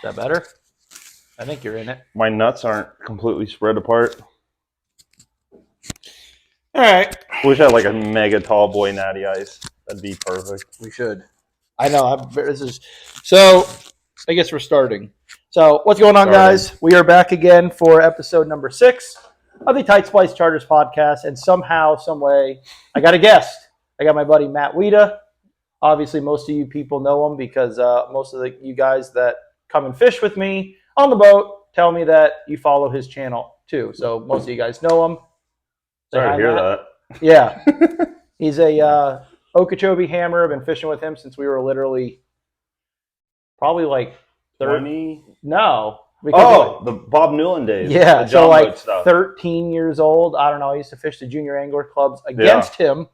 that better? I think you're in it. My nuts aren't completely spread apart. All right. Wish I had like a mega tall boy natty ice. That'd be perfect. We should. I know. This is so. I guess we're starting. So what's going on, guys? We are back again for episode number 6 of the Tight Splice Charters podcast, and somehow, some way, I got a guest. I got my buddy Matt Wieteha. Obviously, most of you people know him because most of you guys that come and fish with me on the boat tell me that you follow his channel too. So most of you guys know him. Sorry to hear that. Yeah. He's a Okeechobee hammer. I've been fishing with him since we were literally probably like 20? No. The Bob Newland days. Yeah, the so like stuff. 13 years old. I don't know. I used to fish the junior angler clubs against him,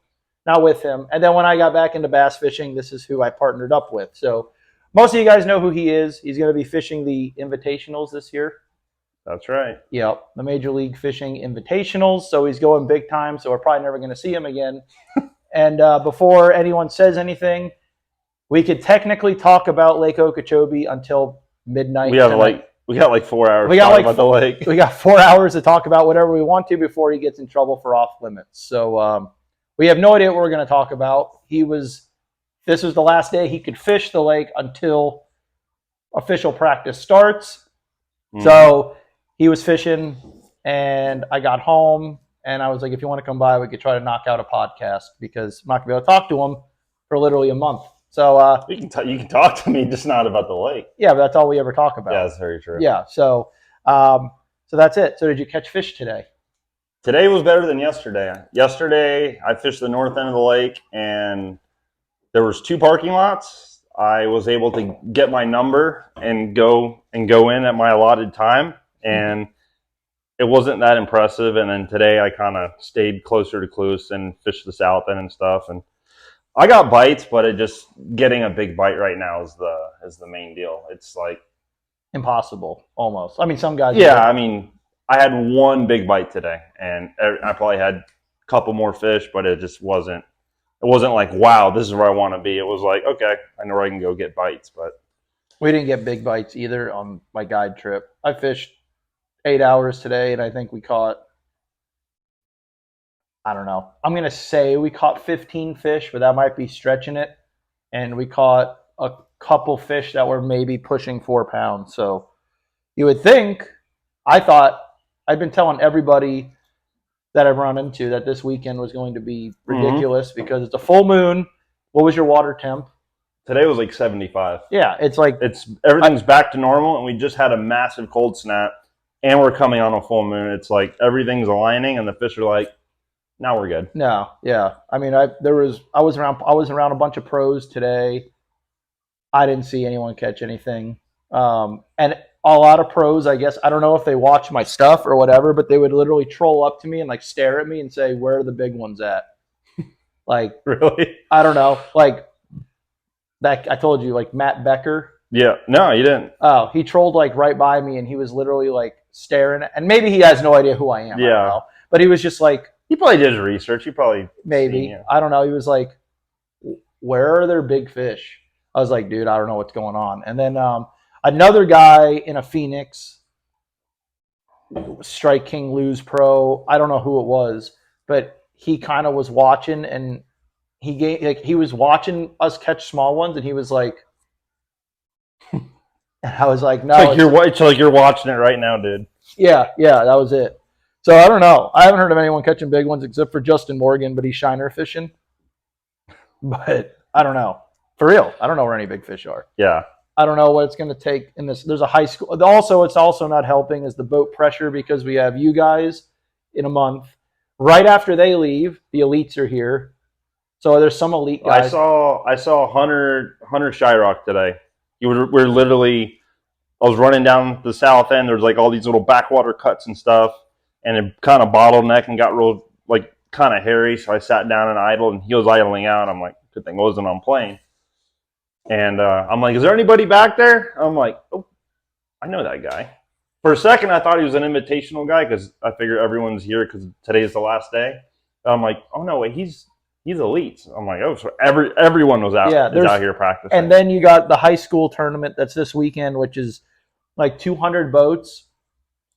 not with him. And then when I got back into bass fishing, this is who I partnered up with. So most of you guys know who he is. He's going to be fishing the invitationals this year. That's right. Yep, the Major League Fishing Invitationals. So he's going big time. So we're probably never going to see him again. And before anyone says anything, we could technically talk about Lake Okeechobee until midnight. We got like 4 hours to talk about the lake. We got 4 hours to talk about whatever we want to before he gets in trouble for off limits. So we have no idea what we're going to talk about. This was the last day he could fish the lake until official practice starts. Mm-hmm. So he was fishing, and I got home, and I was like, if you want to come by, we could try to knock out a podcast because I'm not going to be able to talk to him for literally a month. So you can talk to me, just not about the lake. Yeah, but that's all we ever talk about. Yeah, that's very true. Yeah, so that's it. So did you catch fish today? Today was better than yesterday. Yesterday, I fished the north end of the lake, and there was 2 parking lots. I was able to get my number and go in at my allotted time, and it wasn't that impressive. And then today, I kind of stayed closer to Clues and fished the south end and stuff, and I got bites, but getting a big bite right now is the main deal. It's like impossible, almost. I mean, some guys. Yeah, I mean, I had 1 big bite today, and I probably had a couple more fish, but it just wasn't. It wasn't like, wow, this is where I want to be. It was like, okay, I know where I can go get bites, but we didn't get big bites either on my guide trip. I fished 8 hours today, and I think we caught. I don't know. I'm going to say we caught 15 fish, but that might be stretching it. And we caught a couple fish that were maybe pushing 4 pounds. So you would think, I've been telling everybody that I've run into that this weekend was going to be ridiculous because it's a full moon. What was your water temp? Today was like 75. Yeah, everything's back to normal, and we just had a massive cold snap, and we're coming on a full moon. It's like everything's aligning, and the fish are like, now we're good. No, yeah. I mean, I was around a bunch of pros today. I didn't see anyone catch anything. And a lot of pros, I guess, I don't know if they watch my stuff or whatever, but they would literally troll up to me and like stare at me and say, "Where are the big ones at?" Like, really? I don't know. Like that I told you, like Matt Becker. Yeah. No, you didn't. Oh, he trolled like right by me, and he was literally like staring at, and maybe he has no idea who I am. Yeah. I don't know. But he was just like, he probably did his research. He probably maybe. I don't know. He was like, "Where are their big fish?" I was like, "Dude, I don't know what's going on." And then another guy in a Phoenix, Strike King Lose Pro. I don't know who it was, but he kind of was watching, and he was watching us catch small ones, and he was like, and I was like, "No." It's like you're watching it right now, dude. Yeah, that was it. So I don't know. I haven't heard of anyone catching big ones except for Justin Morgan, but he's shiner fishing. But I don't know. For real, I don't know where any big fish are. Yeah. I don't know what it's going to take in this. There's a high school. Also, it's also not helping is the boat pressure because we have you guys in a month. Right after they leave, the elites are here. So there's some elite guys. I saw Hunter Shyrock today. We're literally, I was running down the south end. There's like all these little backwater cuts and stuff. And it kind of bottlenecked and got real, like, kind of hairy. So I sat down and idled, and he was idling out. I'm like, good thing I wasn't on plane. And I'm like, is there anybody back there? I'm like, oh, I know that guy. For a second, I thought he was an invitational guy because I figured everyone's here because today is the last day. I'm like, oh, no, wait, he's elite. I'm like, oh, so everyone was out, is out here practicing. And then you got the high school tournament that's this weekend, which is like 200 boats,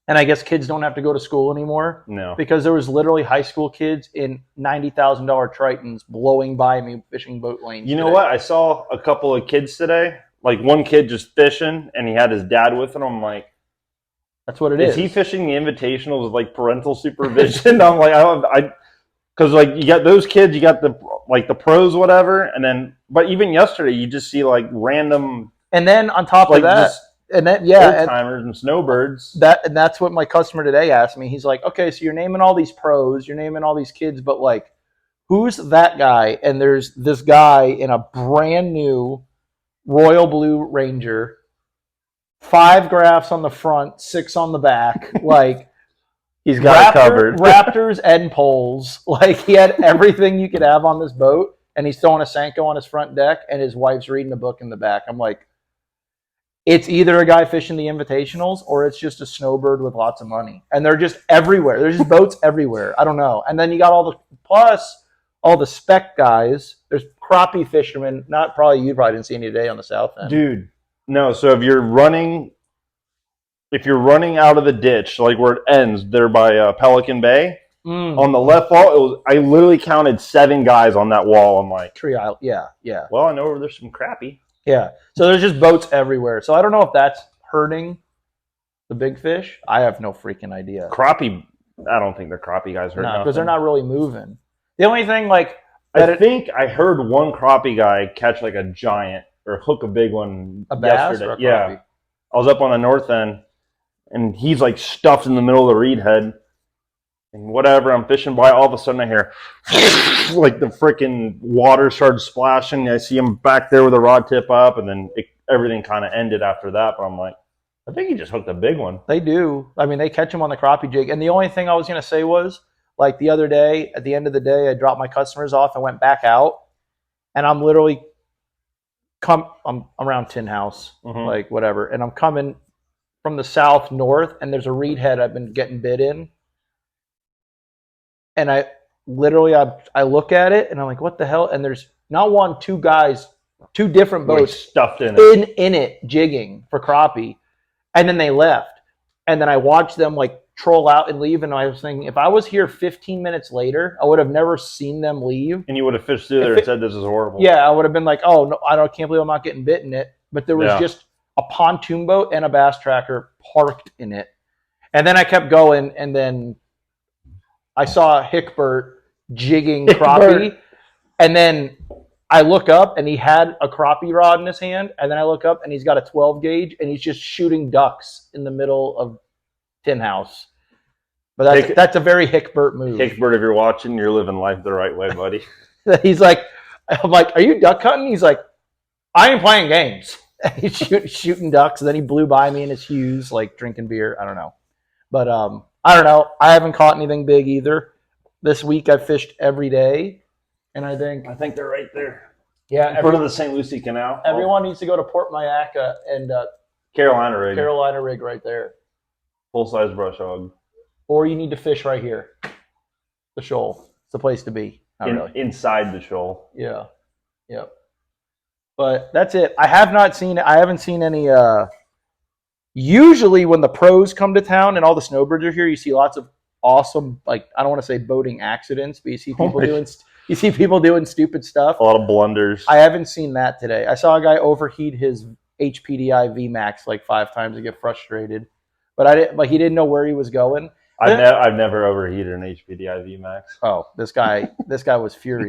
and I guess kids don't have to go to school anymore. No. Because there was literally high school kids in $90,000 Tritons blowing by me fishing boat lanes. You know today. what? I saw a couple of kids today. Like one kid just fishing, and he had his dad with him. I'm like, that's what it is is. he fishing the invitationals with like parental supervision? I'm like, because like you got those kids, you got the pros, whatever, and then but even yesterday you just see like random, and then on top like of that, just and then old timers and snowbirds. That's what my customer today asked me. He's like, okay, so you're naming all these pros, you're naming all these kids, but like, who's that guy? And there's this guy in a brand new Royal Blue Ranger, 5 graphs on the front, 6 on the back, like. He's got it covered. Raptors end poles. Like, he had everything you could have on this boat, and he's throwing a Senko on his front deck, and his wife's reading a book in the back. I'm like, it's either a guy fishing the invitationals or it's just a snowbird with lots of money. And they're just everywhere. There's just boats everywhere. I don't know. And then you got all the spec guys. There's crappie fishermen. You probably didn't see any today on the south end. Dude, no. So if you're running out of the ditch, like where it ends there by Pelican Bay, on the left wall, I literally counted 7 guys on that wall. I'm like, Tree Isle, yeah. Well, I know where there's some crappie. Yeah, so there's just boats everywhere. So I don't know if that's hurting the big fish. I have no freaking idea. Crappie, I don't think the crappie guys hurt. No, because they're not really moving. The only thing, I think I heard one crappie guy catch like a giant or hook a big one a bass yesterday. Or a crappie? Yeah, I was up on the north end, and he's like stuffed in the middle of the reed head. And whatever, I'm fishing by, all of a sudden I hear like the freaking water started splashing. I see him back there with a rod tip up, and then everything kind of ended after that. But I'm like, I think he just hooked a big one. They do. I mean, they catch them on the crappie jig. And the only thing I was going to say was, like the other day, at the end of the day, I dropped my customers off and went back out. And I'm literally I'm around Tin House, like whatever. And I'm coming from the south north, and there's a reed head I've been getting bit in. And I look at it, and I'm like, what the hell? And there's not one, 2 guys, 2 different boats stuffed in it jigging for crappie. And then they left. And then I watched them like troll out and leave. And I was thinking, if I was here 15 minutes later, I would have never seen them leave. And you would have fished through there and said, this is horrible. Yeah, I would have been like, oh, no, can't believe I'm not getting bit in it. But there was just a pontoon boat and a bass tracker parked in it. And then I kept going, and then I saw Hickbert jigging crappie, and then I look up, and he had a crappie rod in his hand, and then I look up, and he's got a 12 gauge, and he's just shooting ducks in the middle of Tin House. But that's a very Hickbert move. Hickbert, if you're watching, you're living life the right way, buddy. He's like, I'm like, are you duck hunting? He's like, I ain't playing games. He's shooting ducks, and then he blew by me in his Hughes, like drinking beer. I don't know. But I don't know. I haven't caught anything big either. This week I fished every day, and I think they're right there. Yeah, in front of the St. Lucie Canal. Everyone needs to go to Port Mayaca and Carolina rig right there. Full size brush hog. Or you need to fish right here, the shoal. It's the place to be. Inside the shoal. Yeah, yep. But that's it. I haven't seen any. Usually when the pros come to town and all the snowbirds are here, you see lots of awesome, like, I don't want to say boating accidents, but you see people doing stupid stuff. A lot of blunders. I haven't seen that today. I saw a guy overheat his HPDI VMAX like 5 times and get frustrated, but he didn't know where he was going. I've never overheated an HPDI VMAX. Oh, this guy was furious.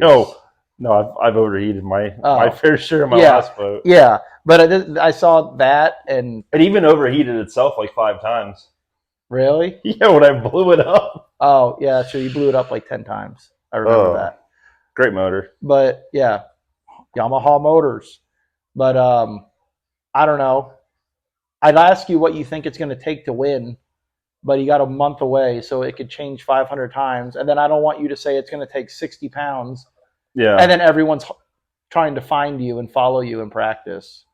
No, I've overheated my fair share of my last boat. Yeah, but I saw that, and it even overheated itself like 5 times. Really? Yeah, when I blew it up. Oh, yeah, so you blew it up like 10 times. I remember that. Great motor. But, yeah, Yamaha motors. But, I don't know. I'd ask you what you think it's going to take to win, but you got a month away, so it could change 500 times. And then I don't want you to say it's going to take 60 pounds. Yeah. And then everyone's trying to find you and follow you in practice.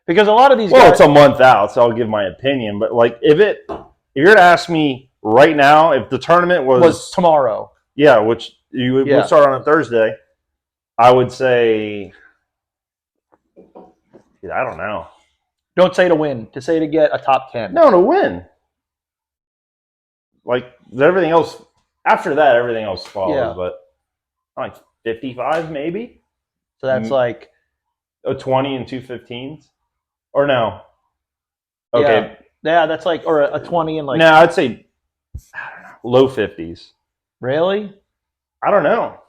Because a lot of these guys... Well, it's a month out, so I'll give my opinion. But, like, if you're to ask me right now, if the tournament was tomorrow. Yeah, which we'll start on a Thursday, I would say... I don't know. Don't say to win. To say to get a top 10. No, to win. Like everything else. After that, everything else follows. Yeah. But like 55 maybe. So that's like a 20 and 2 15s, or no? Okay. Yeah, that's like or a 20 and like. No, I'd say I don't know, low 50s. Really? I don't know.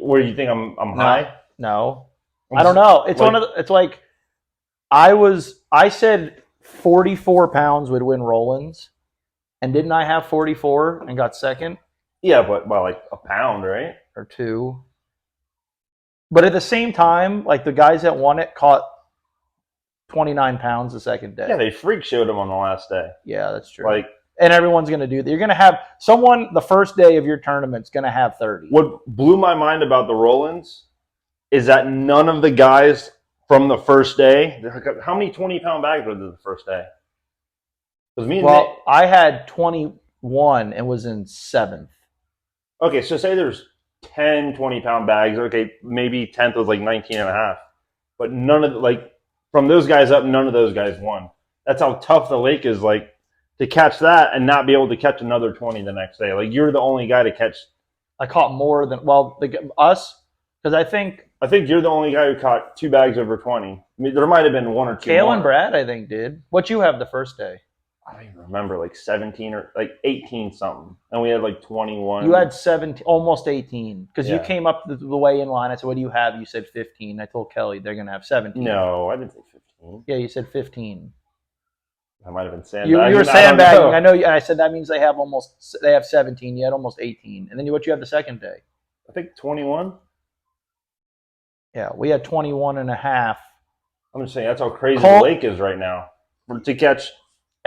Where you think I'm high? No. I don't know. It's like, it's like I said 44 pounds would win Rollins, and didn't I have 44 and got second? Yeah, but by like a pound, right? Or two. But at the same time, like the guys that won it caught 29 pounds the second day. Yeah, they freak showed them on the last day. Yeah, that's true. Like, and everyone's going to do that. You're going to have someone the first day of your tournament's going to have 30. What blew my mind about the Rollins is that none of the guys from the first day. How many 20-pound bags were there the first day? Because me and Well, I had 21 and was in seventh. Okay, so say there's 10 20-pound bags. Okay, maybe 10th was like 19 and a half. But none of from those guys up, none of those guys won. That's how tough the lake is, like, to catch that and not be able to catch another 20 the next day. Like, you're the only guy to catch. I caught more than us because I think you're the only guy who caught 2 bags over 20. I mean, there might have been 1 or 2 Kale more. and Brad, I think, did. What you have the first day? I don't even remember, like 17 or like 18 something, and we had like 21. You had 17, almost 18, because you Yeah. came up the weigh-in line. I said, "What do you have?" You said 15. I told Kelly they're going to have 17. No, I didn't say 15. Yeah, you said 15. I might have been You sandbagging. were sandbagging. I know. And I said that means they have 17. You had almost 18. And then what you have the second day? I think 21. Yeah, we had 21 and a half. I'm just saying that's how crazy the lake is right now. To catch.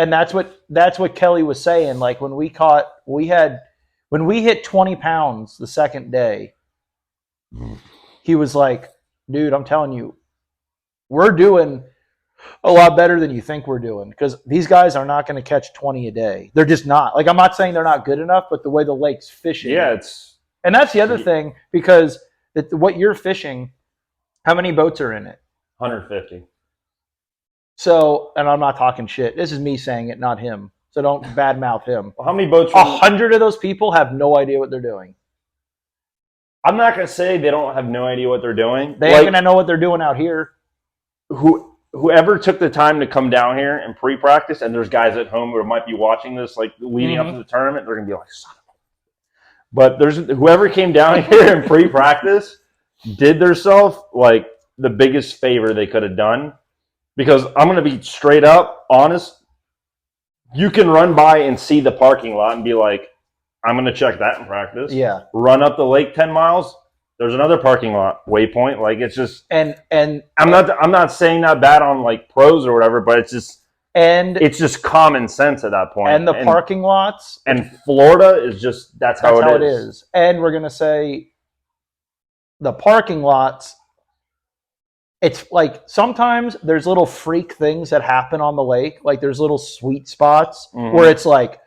And that's what Kelly was saying. Like when we hit 20 pounds the second day, he was like, "Dude, I'm telling you, we're doing a lot better than you think we're doing, because these guys are not going to catch 20 a day. They're just not. Like, I'm not saying they're not good enough, but the way the lake's fishing." Yeah, and that's the other thing, because what you're fishing, how many boats are in it? 150. So, and I'm not talking shit. This is me saying it, not him. So don't badmouth him. Well, how many boats? 100 of those people have no idea what they're doing. I'm not gonna say they don't have no idea what they're doing. They ain't gonna know what they're doing out here. Whoever took the time to come down here and pre-practice, and there's guys at home who might be watching this, like leading up to the tournament, they're gonna be like, "Son of a." But there's whoever came down here and pre-practice did themselves like the biggest favor they could have done. Because I'm going to be straight up honest, you can run by and see the parking lot and be like, I'm going to check that in practice. Yeah. Run up the lake 10 miles, there's another parking lot, waypoint. Like, it's just, and I'm not saying that bad on like pros or whatever, but it's just common sense at that point. And the parking lots. And Florida is just, that's how it is. And we're going to say the parking lots, it's like sometimes there's little freak things that happen on the lake. Like there's little sweet spots where it's like,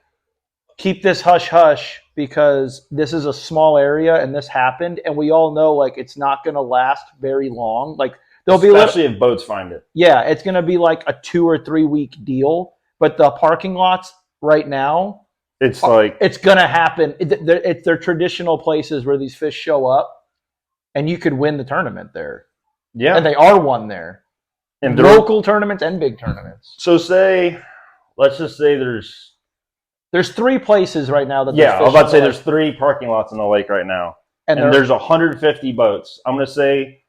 keep this hush hush because this is a small area and this happened. And we all know like it's not going to last very long. Like there'll especially if boats find it. Yeah, it's going to be like a 2 or 3 week deal. But the parking lots right now, it's like it's going to happen. They're traditional places where these fish show up, and you could win the tournament there. Yeah. And they are won there. And local tournaments and big tournaments. So let's just say there's 3 places right now that I was about to say there's 3 parking lots in the lake right now. And there's 150 boats. I'm going to say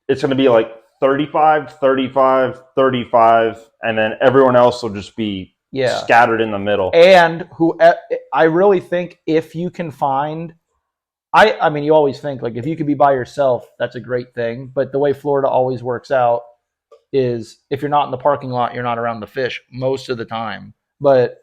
it's going to be like 35, 35, 35, and then everyone else will just be scattered in the middle. And I really think if you can find, I mean, you always think like if you could be by yourself, that's a great thing. But the way Florida always works out is if you're not in the parking lot, you're not around the fish most of the time. But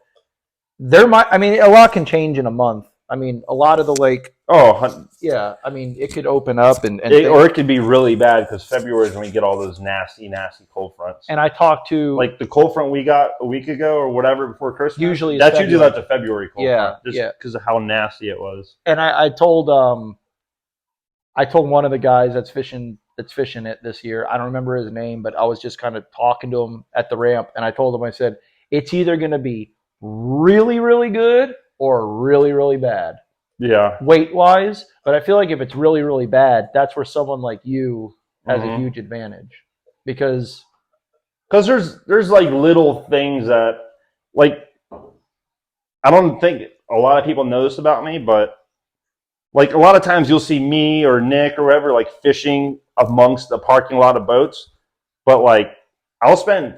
a lot can change in a month. I mean, a lot of the lake. Oh, yeah. I mean, it could open up or it could be really bad because February is when we get all those nasty, nasty cold fronts. And I talked to like the cold front we got a week ago or whatever before Christmas. Usually, that's a February cold front. Just because of how nasty it was. And I told one of the guys that's fishing that's fishing it this year. I don't remember his name, but I was just kind of talking to him at the ramp, and I told him, I said, it's either going to be really, really good or really, really bad. Yeah. Weight wise, but I feel like if it's really, really bad, that's where someone like you has a Mhm. huge advantage because Because there's like little things that like I don't think a lot of people notice about me, but like a lot of times you'll see me or Nick or whoever like fishing amongst the parking lot of boats, but like I'll spend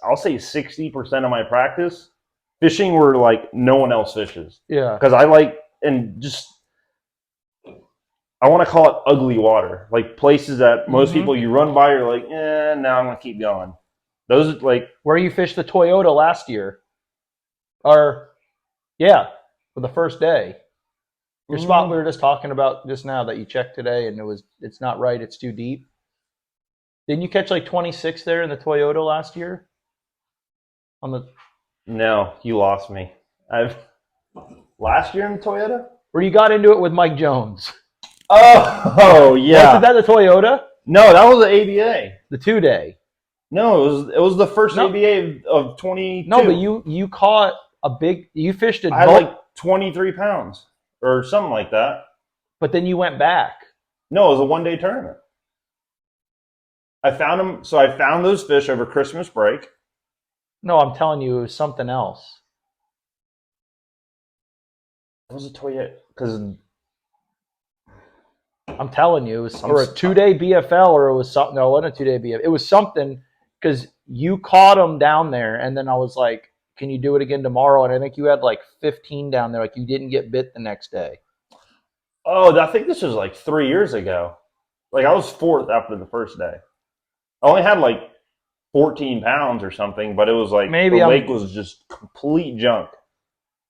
I'll say 60% of my practice fishing where like no one else fishes yeah, because I like and just I want to call it ugly water, like places that most people you run by, you're like, now I'm gonna keep going. Those like where you fished the Toyota last year, or yeah, for the first day. Your spot we were just talking about just now that you checked today, and it's not right. It's too deep. Didn't you catch like 26 there in the Toyota last year? On the no, you lost me. I've last year in Toyota. where you got into it with Mike Jones. Oh yeah. Wasn't that the Toyota? No, that was the ABA. The 2 day. No, it was the first No. ABA of 22. No, but you caught a big. You fished it, I had like 23 pounds or something like that. but then you went back. No, it was a 1 day tournament. I found them. So I found those fish over Christmas break. No, I'm telling you, it was something else. It was a Toyota because I'm telling you, it was or a 2 day BFL, or it was something. No, it wasn't a 2 day BFL. It was something because you caught them down there, and then I was like, "Can you do it again tomorrow?" And I think you had like 15 down there. Like you didn't get bit the next day. I think this was like 3 years ago. Like I was fourth after the first day. I only had like 14 pounds or something, but it was like Maybe the lake was just complete junk.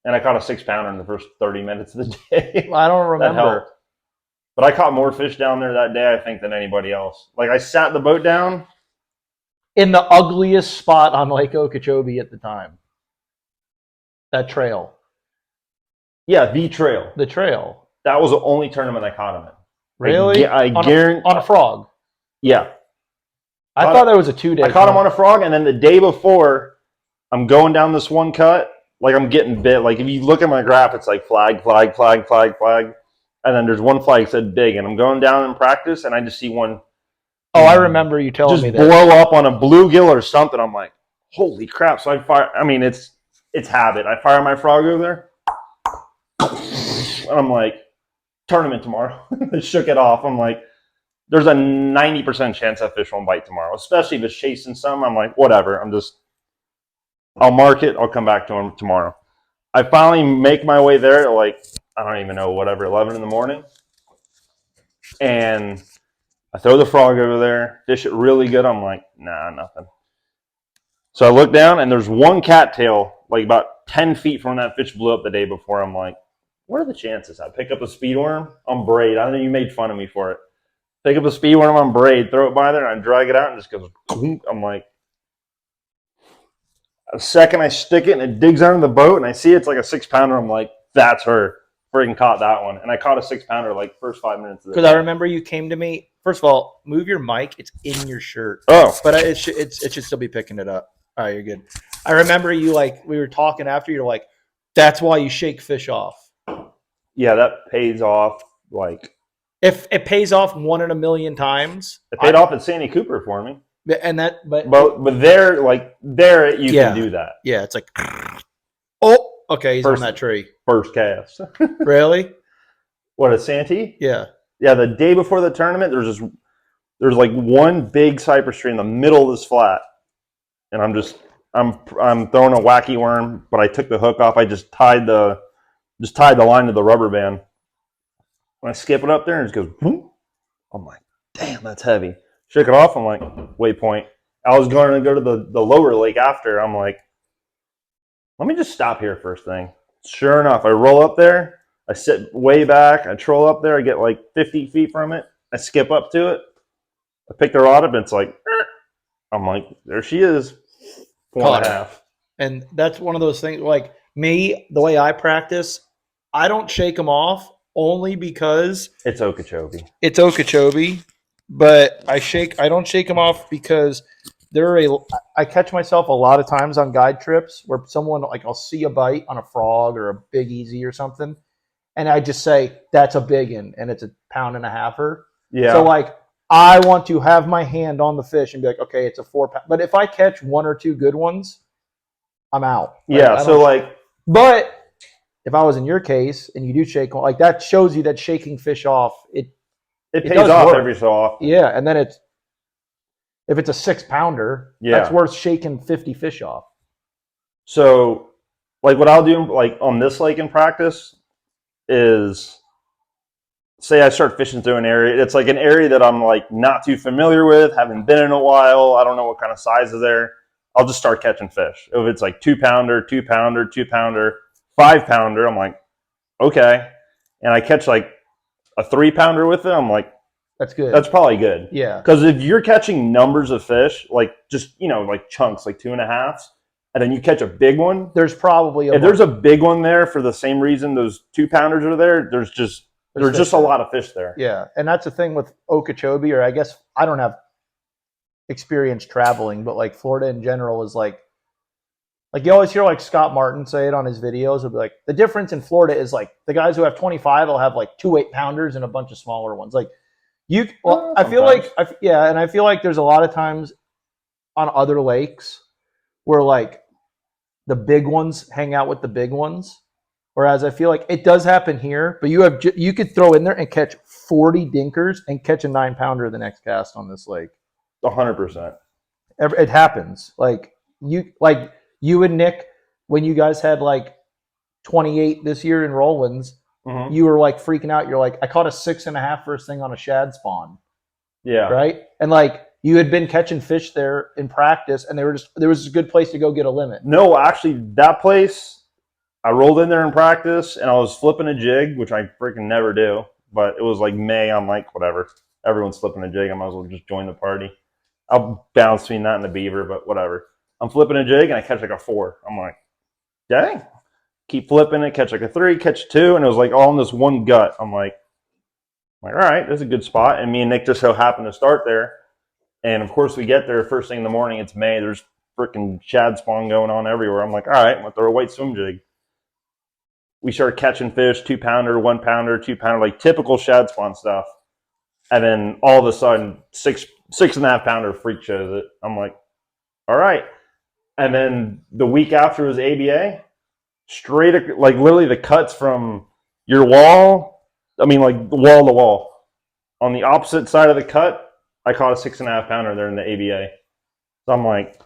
And I caught a 6 pounder in the first 30 minutes of the day. I don't That remember. helped. But I caught more fish down there that day, I think, than anybody else. Like I sat the boat down. In the ugliest spot on Lake Okeechobee at the time. That trail. Yeah, the trail. The trail. That was the only tournament I caught him in. Really? I guarantee. On a frog. Yeah. I thought that was a 2 day. I caught him on a frog, and then the day before, I'm going down this one cut. Like I'm getting bit. Like if you look at my graph, it's like flag, flag, flag, flag, flag. And then there's one flag that said big. And I'm going down in practice, and I just see one. Oh, I remember you telling me that. Just blow up on a bluegill or something. I'm like, holy crap. So I fire. I mean, it's habit. I fire my frog over there. And I'm like, tournament tomorrow. I shook it off. I'm like, there's a 90% chance that fish won't bite tomorrow, especially if it's chasing some. I'm like, whatever. I'll mark it. I'll come back to him tomorrow. I finally make my way there at like, I don't even know, whatever, 11 in the morning. And I throw the frog over there, fish it really good. I'm like, nah, nothing. So I look down and there's one cattail, like about 10 feet from that fish blew up the day before. I'm like, what are the chances? I pick up a speed worm on braid. I know you made fun of me for it. Pick up a speed worm on braid, throw it by there, and I drag it out and just goes, I'm like, a second I stick it and it digs under the boat and I see it's like a 6-pounder. I'm like, that's her. Freaking caught that one. And I caught a 6-pounder like first 5 minutes of the Because I remember you came to me. First of all, move your mic. It's in your shirt. Oh. But it should still be picking it up. All right, you're good. I remember you like we were talking after. You're like, that's why you shake fish off. Yeah, that pays off. Like if it pays off 1 in a million times, it paid off at Sandy Cooper for me. And that, but there, like there, you can do that. Yeah, it's like, oh, okay, he's on that tree. First cast. Really? What, a Santee? Yeah. Yeah, the day before the tournament, there's like one big cypress tree in the middle of this flat, and I'm throwing a wacky worm, but I took the hook off. I just tied the line to the rubber band. When I skip it up there, and it just goes, whoop. I'm like, damn, that's heavy. Shook it off. I'm like, waypoint. I was going to go to the lower lake after. I'm like, let me just stop here first thing. Sure enough, I roll up there. I sit way back. I troll up there. I get like 50 feet from it. I skip up to it. I pick the rod up, and it's like, I'm like, there she is. 4.5. And that's one of those things, like me, the way I practice, I don't shake them off only because it's Okeechobee. It's Okeechobee. but I don't shake them off because I catch myself a lot of times on guide trips where someone, like, I'll see a bite on a frog or a big easy or something, and I just say that's a big one, and it's a pound and a halfer. Yeah. So like I want to have my hand on the fish and be like, okay, it's a 4 pound. But if I catch one or two good ones, I'm out. Yeah. So like, but if I was in your case and you do shake, like, that shows you that shaking fish off, it pays off work every so often. Yeah, and then if it's a 6 pounder, that's worth shaking 50 fish off. So, like, what I'll do, like, on this lake in practice is, say I start fishing through an area. It's like an area that I'm like not too familiar with, haven't been in a while. I don't know what kind of size is there. I'll just start catching fish. If it's like 2 pounder, 2 pounder, 2 pounder, 5 pounder, I'm like, okay. And I catch like a 3 pounder with it, I'm like, that's good. That's probably good. Yeah. Because if you're catching numbers of fish, like just, like chunks, like 2.5s, and then you catch a big one, there's probably there's a big one there for the same reason those 2 pounders are there, there's just a lot of fish there. Yeah. And that's the thing with Okeechobee, or I guess I don't have experience traveling, but like Florida in general is like you always hear like Scott Martin say it on his videos. It'll be like, the difference in Florida is like the guys who have 25 will have like 2 8-pounders and a bunch of smaller ones. Like I feel like, and I feel like there's a lot of times on other lakes where like the big ones hang out with the big ones. Whereas I feel like it does happen here, but you could throw in there and catch 40 dinkers and catch a 9-pounder the next cast on this lake. 100%. It happens. Like you and Nick, when you guys had like 28 this year in Rollins, you were like freaking out. You're like, I caught a 6.5 first thing on a shad spawn. Yeah. Right. And like you had been catching fish there in practice, and there was a good place to go get a limit. No, actually, that place, I rolled in there in practice, and I was flipping a jig, which I freaking never do. But it was like May. I'm like, whatever. Everyone's flipping a jig. I might as well just join the party. I'll bounce between that and the beaver, but whatever. I'm flipping a jig, and I catch like a 4. I'm like, dang. Keep flipping it, catch like a 3, catch 2, and it was like all in this one gut. I'm like, all right, that's a good spot. And me and Nick just so happened to start there. And of course, we get there first thing in the morning. It's May. There's freaking shad spawn going on everywhere. I'm like, all right, I'm going to throw a white swim jig. We started catching fish, 2 pounder, 1 pounder, 2 pounder, like typical shad spawn stuff. And then all of a sudden, 6.5 pounder freak shows it. I'm like, all right. And then the week after was ABA, straight, like literally the cuts from your wall, I mean like wall to wall. On the opposite side of the cut, I caught a 6.5 pounder there in the ABA. So I'm like,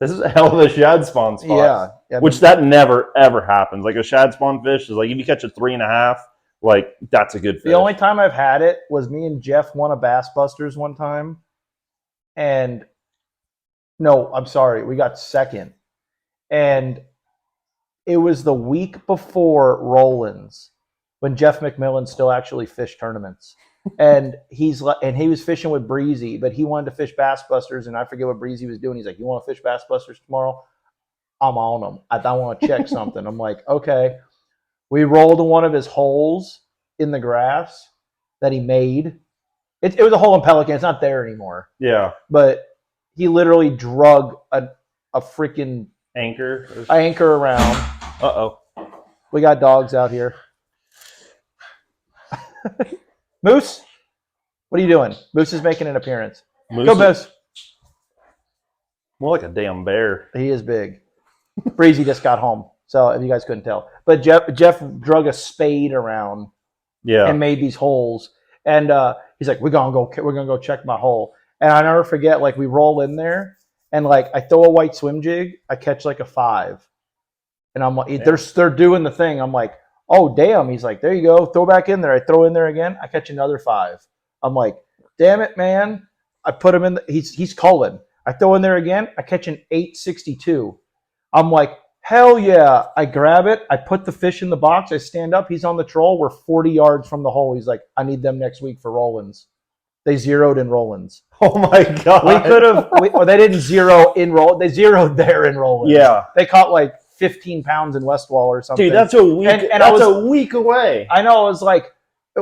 this is a hell of a shad spawn spot. Yeah. Which that never, ever happens. Like a shad spawn fish is like, if you catch a 3.5, like that's a good fish. The only time I've had it was me and Jeff won a Bass Busters one time. And no, I'm sorry, we got second. And it was the week before Rollins when Jeff McMillan still actually fished tournaments. And he was fishing with Breezy, but he wanted to fish Bass Busters, and I forget what Breezy was doing. He's like, you want to fish Bass Busters tomorrow? I'm on them. I want to check something. I'm like, okay. We rolled one of his holes in the grass that he made. It was a hole in Pelican. It's not there anymore. Yeah. But he literally drug a freaking anchor around. Uh-oh. We got dogs out here. Moose, what are you doing? Moose is making an appearance. Go, Moose. More like a damn bear. He is big. Breezy just got home, so if you guys couldn't tell. But Jeff drug a spade around and made these holes. And he's like, we're gonna go check my hole. And I never forget, like, we roll in there, and like I throw a white swim jig, I catch like a 5. And I'm like, they're doing the thing. I'm like, oh, damn. He's like, there you go. Throw back in there. I throw in there again. I catch another 5. I'm like, damn it, man. I put him in. He's culling. I throw in there again. I catch an 862. I'm like, hell yeah. I grab it. I put the fish in the box. I stand up. He's on the troll. We're 40 yards from the hole. He's like, I need them next week for Rollins. They zeroed in Rollins. Oh, my God. We could have, or they didn't zero in Rollins. They zeroed there in Rollins. Yeah. They caught like 15 pounds in Westwall or something. Dude, that's a week. And that's a week away. I know. It was like,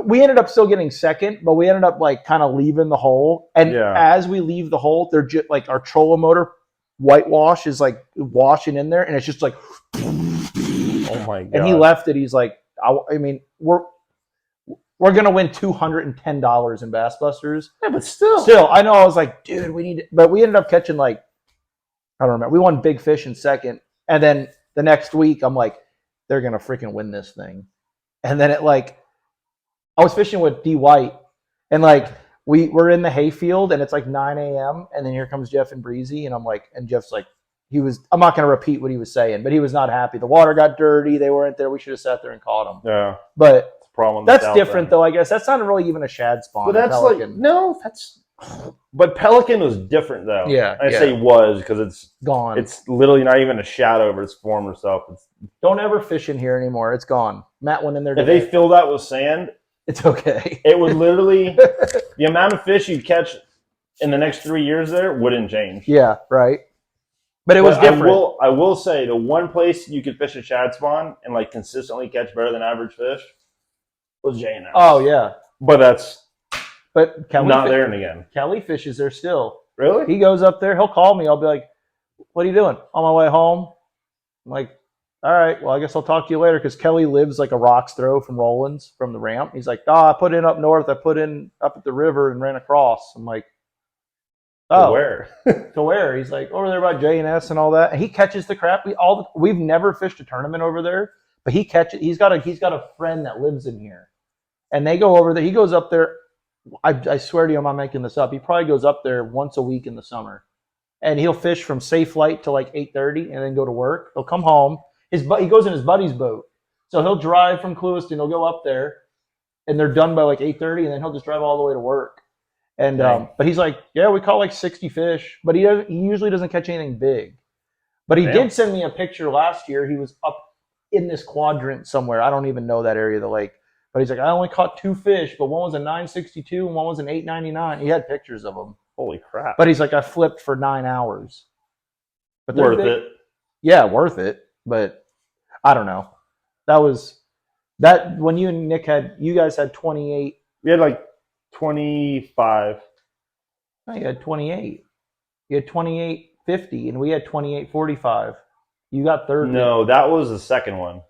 we ended up still getting second, but we ended up like kind of leaving the hole. And as we leave the hole, they're just like our trolling motor whitewash is like washing in there, and it's just like, oh my god! And he left it. He's like, I mean, we're gonna win $210 in Bass Busters. Yeah, but still, I know. I was like, dude, we need. But we ended up catching like, I don't remember. We won big fish in second, and then the next week, I'm like, they're gonna freaking win this thing. And then I was fishing with D White, and like we're in the hayfield, and it's like 9 a.m. and then here comes Jeff and Breezy, and I'm like, and Jeff's like, I'm not going to repeat what he was saying, but he was not happy. The water got dirty. They weren't there. We should have sat there and caught them. Yeah, but that's different though. I guess that's not really even a shad spawn. But that's like no, that's. But Pelican was different though. Yeah, I say was because it's gone. It's literally not even a shadow over its form or stuff. Don't ever fish in here anymore. It's gone. Matt went in there. If they fill that with sand, it's okay. It would literally the amount of fish you'd catch in the next 3 years there wouldn't change. Yeah, right. But it was different. I will say the one place you could fish a shad spawn and like consistently catch better than average fish was J&S. Oh yeah, but Kelly not there and again. Kelly fishes there still. Really? He goes up there. He'll call me. I'll be like, "What are you doing?" On my way home. I'm like, "All right. Well, I guess I'll talk to you later." Because Kelly lives like a rock's throw from Rollins from the ramp. He's like, I put in up north. I put in up at the river and ran across. I'm like, oh, to where? To where? He's like over there by J&S and all that. And he catches the crap. We've never fished a tournament over there, but he catches. He's got a friend that lives in here, and they go over there. He goes up there. I swear to you, I'm not making this up. He probably goes up there once a week in the summer, and he'll fish from safe light to like 8:30, and then go to work. He'll come home. He goes in his buddy's boat, so he'll drive from Clewiston. He'll go up there, and they're done by like 8:30, and then he'll just drive all the way to work. And but he's like, yeah, we caught like 60 fish, but he usually doesn't catch anything big. But he did send me a picture last year. He was up in this quadrant somewhere. I don't even know that area of the lake. But he's like, I only caught 2 fish, but one was a 962 and one was an 899. He had pictures of them. Holy crap. But he's like, I flipped for 9 hours. But worth it. Yeah, worth it. But I don't know. That was that when you and Nick you guys had 28. We had like 25. No, you had 28. You had 28.50, and we had 28.45. You got third. No, that was the second one.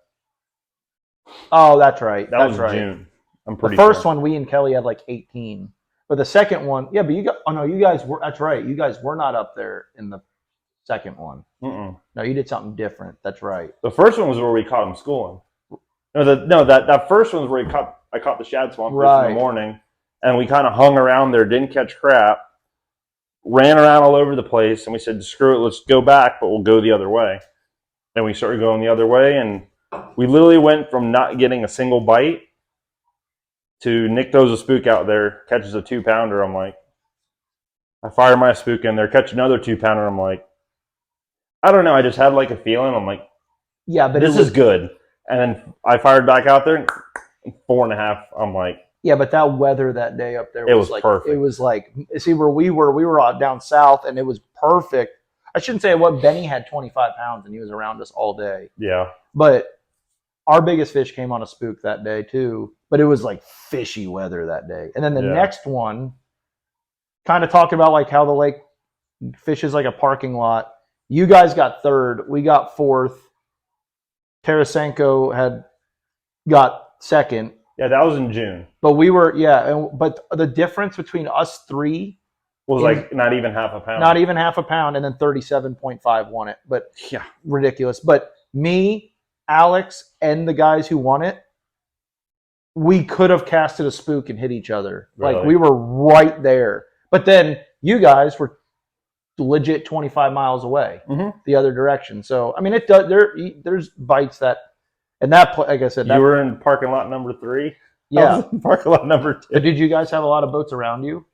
Oh, that's right. That was June. I'm pretty sure. The first one, we and Kelly had like 18. But the second one, yeah, but you guys were, that's right. You guys were not up there in the second one. Mm-mm. No, you did something different. That's right. The first one was where we caught him schooling. That first one was where I caught the shad swamp fish in the morning, and we kind of hung around there, didn't catch crap, ran around all over the place, and we said, screw it, let's go back, but we'll go the other way. Then we started going the other way, and we literally went from not getting a single bite to Nick throws a spook out there, catches a 2-pounder. I'm like, I fire my spook in there, catch another 2-pounder. I'm like, I don't know. I just had like a feeling. I'm like, yeah, but this is good. And then I fired back out there, and 4.5. I'm like, yeah, but that weather that day up there was like perfect. It was like, see where we were out down south, and it was perfect. I shouldn't say what Benny had 25 pounds, and he was around us all day. Yeah, but our biggest fish came on a spook that day too. But it was like fishy weather that day. And then the next one, kind of talking about like how the lake fishes like a parking lot. You guys got third. We got fourth. Tarasenko got second. Yeah, that was in June. But but the difference between us three was like not even half a pound. Not even half a pound, and then 37.5 won it. But yeah, ridiculous. But me, Alex, and the guys who won it, we could have casted a spook and hit each other. Really? Like we were right there. But then you guys were legit 25 miles away the other direction. So I mean, it does. There's bites that, and that like I said, you were in parking lot number 3. Yeah, I was in parking lot number 2. But did you guys have a lot of boats around you?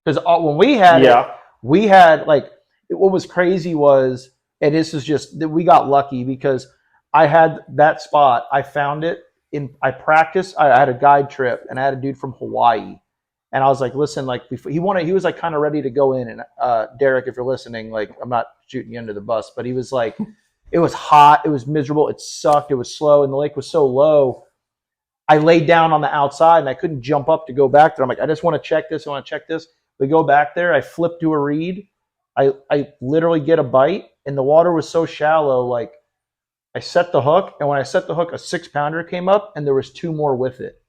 Because when we had it, we had like what was crazy was, and this is just that we got lucky because I had that spot. I found it. I practiced. I had a guide trip, and I had a dude from Hawaii, and I was like, "Listen, like he was like kind of ready to go in." And Derek, if you're listening, like I'm not shooting you under the bus, but he was like, it was hot, it was miserable, it sucked, it was slow, and the lake was so low. I laid down on the outside and I couldn't jump up to go back there. I'm like, I just want to check this. I want to check this. We go back there. I flip to a reed. I literally get a bite, and the water was so shallow. Like I set the hook, and when I set the hook, a 6-pounder came up, and there was 2 more with it.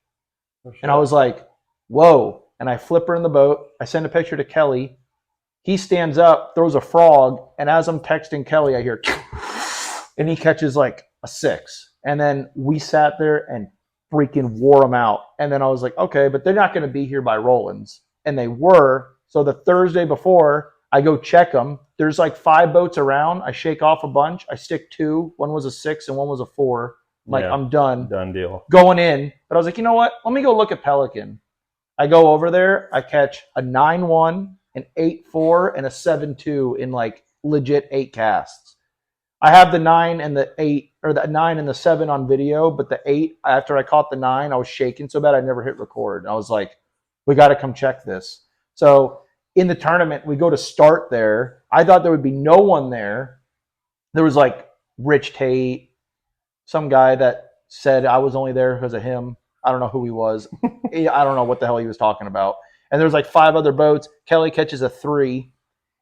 And I was like, whoa. And I flip her in the boat. I send a picture to Kelly. He stands up, throws a frog, and as I'm texting Kelly, I hear, and he catches like a 6. And then we sat there and freaking wore them out. And then I was like, okay, but they're not going to be here by Rollins. And they were. So the Thursday before, I go check them. There's like 5 boats around. I shake off a bunch. I stick 2. One was a 6 and one was a 4. I'm like, I'm done. Done deal. Going in. But I was like, you know what? Let me go look at Pelican. I go over there. I catch a 9-1, an 8-4, and a 7-2 in like legit 8 casts. I have the 9 and the 8, or the 9 and the 7 on video, but the 8, after I caught the 9, I was shaking so bad I never hit record. And I was like, we got to come check this. So in the tournament, we go to start there. I thought there would be no one there. There was like Rich Tate, some guy that said I was only there because of him. I don't know who he was. I don't know what the hell he was talking about. And there's like 5 other boats. Kelly catches a 3,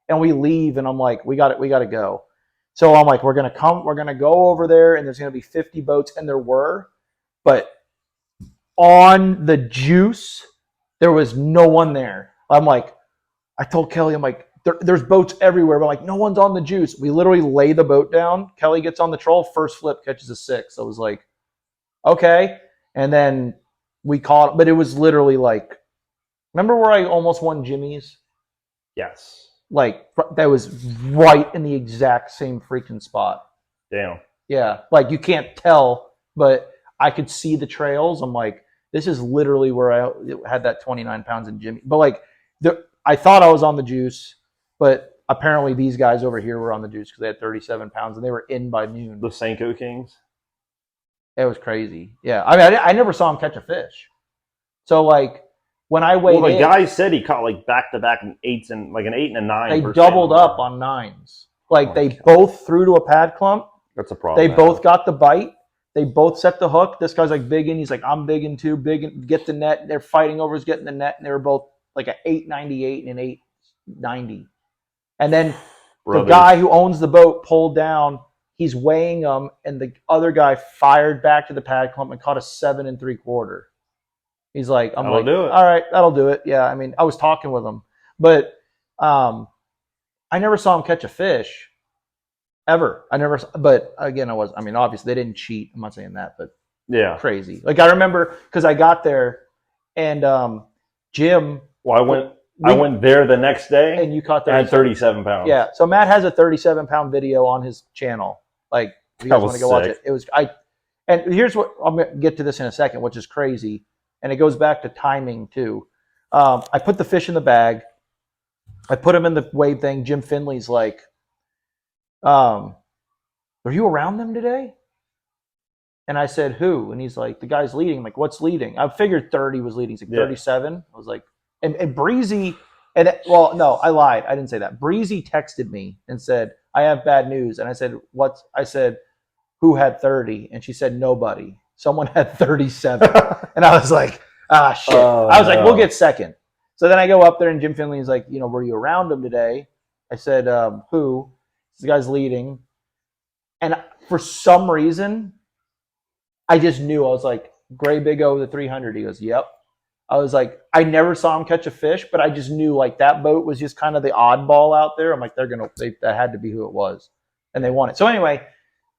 and we leave. And I'm like, we got to go. So I'm like, we're going to go over there, and there's going to be 50 boats. And there were, but on the juice, there was no one there. I'm like, I told Kelly, I'm like, there's boats everywhere, but like, no one's on the juice. We literally lay the boat down. Kelly gets on the troll, first flip, catches a 6. I was like, okay. And then we caught, but it was literally like, remember where I almost won Jimmy's? Yes. Like, that was right in the exact same freaking spot. Damn. Yeah. Like, you can't tell, but I could see the trails. I'm like, this is literally where I had that 29 pounds in Jimmy. But like, I thought I was on the juice, but apparently these guys over here were on the juice because they had 37 pounds and they were in by noon. The Senko Kings? It was crazy. Yeah. I mean, I never saw him catch a fish. So like, when I weighed the guy said he caught like back-to-back 8s and like an 8 and a 9. They doubled up on 9s. Like they both threw to a pad clump. That's a problem. They both got the bite. They both set the hook. This guy's like bigging. He's like, I'm bigging too. Bigging, get the net. They're fighting over who's getting the net, and they were both like an 898 and an 890. And then the guy who owns the boat pulled down. He's weighing them, and the other guy fired back to the pad clump and caught a 7 3/4. He's like, I'm like, all right, that'll do it. Yeah, I mean, I was talking with him, but I never saw him catch a fish ever. But again, obviously they didn't cheat. I'm not saying that, but yeah, crazy. Like I remember because I got there and Jim. Well, I went there the next day, and you caught 37 pounds. Yeah, so Matt has a 37-pound video on his channel. Like, if you guys want to go watch it, it was And here's what I'm gonna get to this in a second, which is crazy, and it goes back to timing too. I put the fish in the bag. I put him in the wave thing. Jim Finley's like, "Are you around them today?" And I said, "Who?" And he's like, "The guy's leading." I'm like, "What's leading?" I figured 30 was leading. He's like, 37. I was like, and Breezy, well, no, I lied. I didn't say that. Breezy texted me and said, "I have bad news." And I said, "What?" I said, "Who had 30?" And she said, "Nobody. Someone had 37." And I was like, ah, shit. I was like, we'll get second. So then I go up there and Jim Finley is like, were you around him today? I said, who? This guy's leading. And for some reason, I just knew. I was like, Gray Big O, the 300. He goes, yep. I was like, I never saw him catch a fish, but I just knew like that boat was just kind of the oddball out there. I'm like, that had to be who it was. And they won it. So anyway,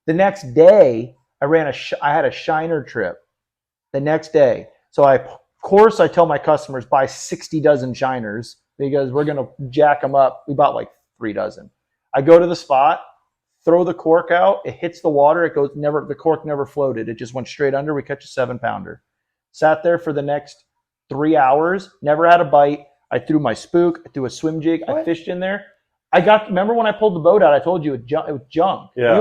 the next day, I had a shiner trip the next day. So of course, I tell my customers buy 60 dozen shiners because we're going to jack them up. We bought like 3 dozen. I go to the spot, throw the cork out. It hits the water. The cork never floated. It just went straight under. We catch a 7-pounder. Sat there for the next 3 hours. Never had a bite. I threw my spook. I threw a swim jig. I fished in there. Remember when I pulled the boat out, I told you it was junk. Yeah.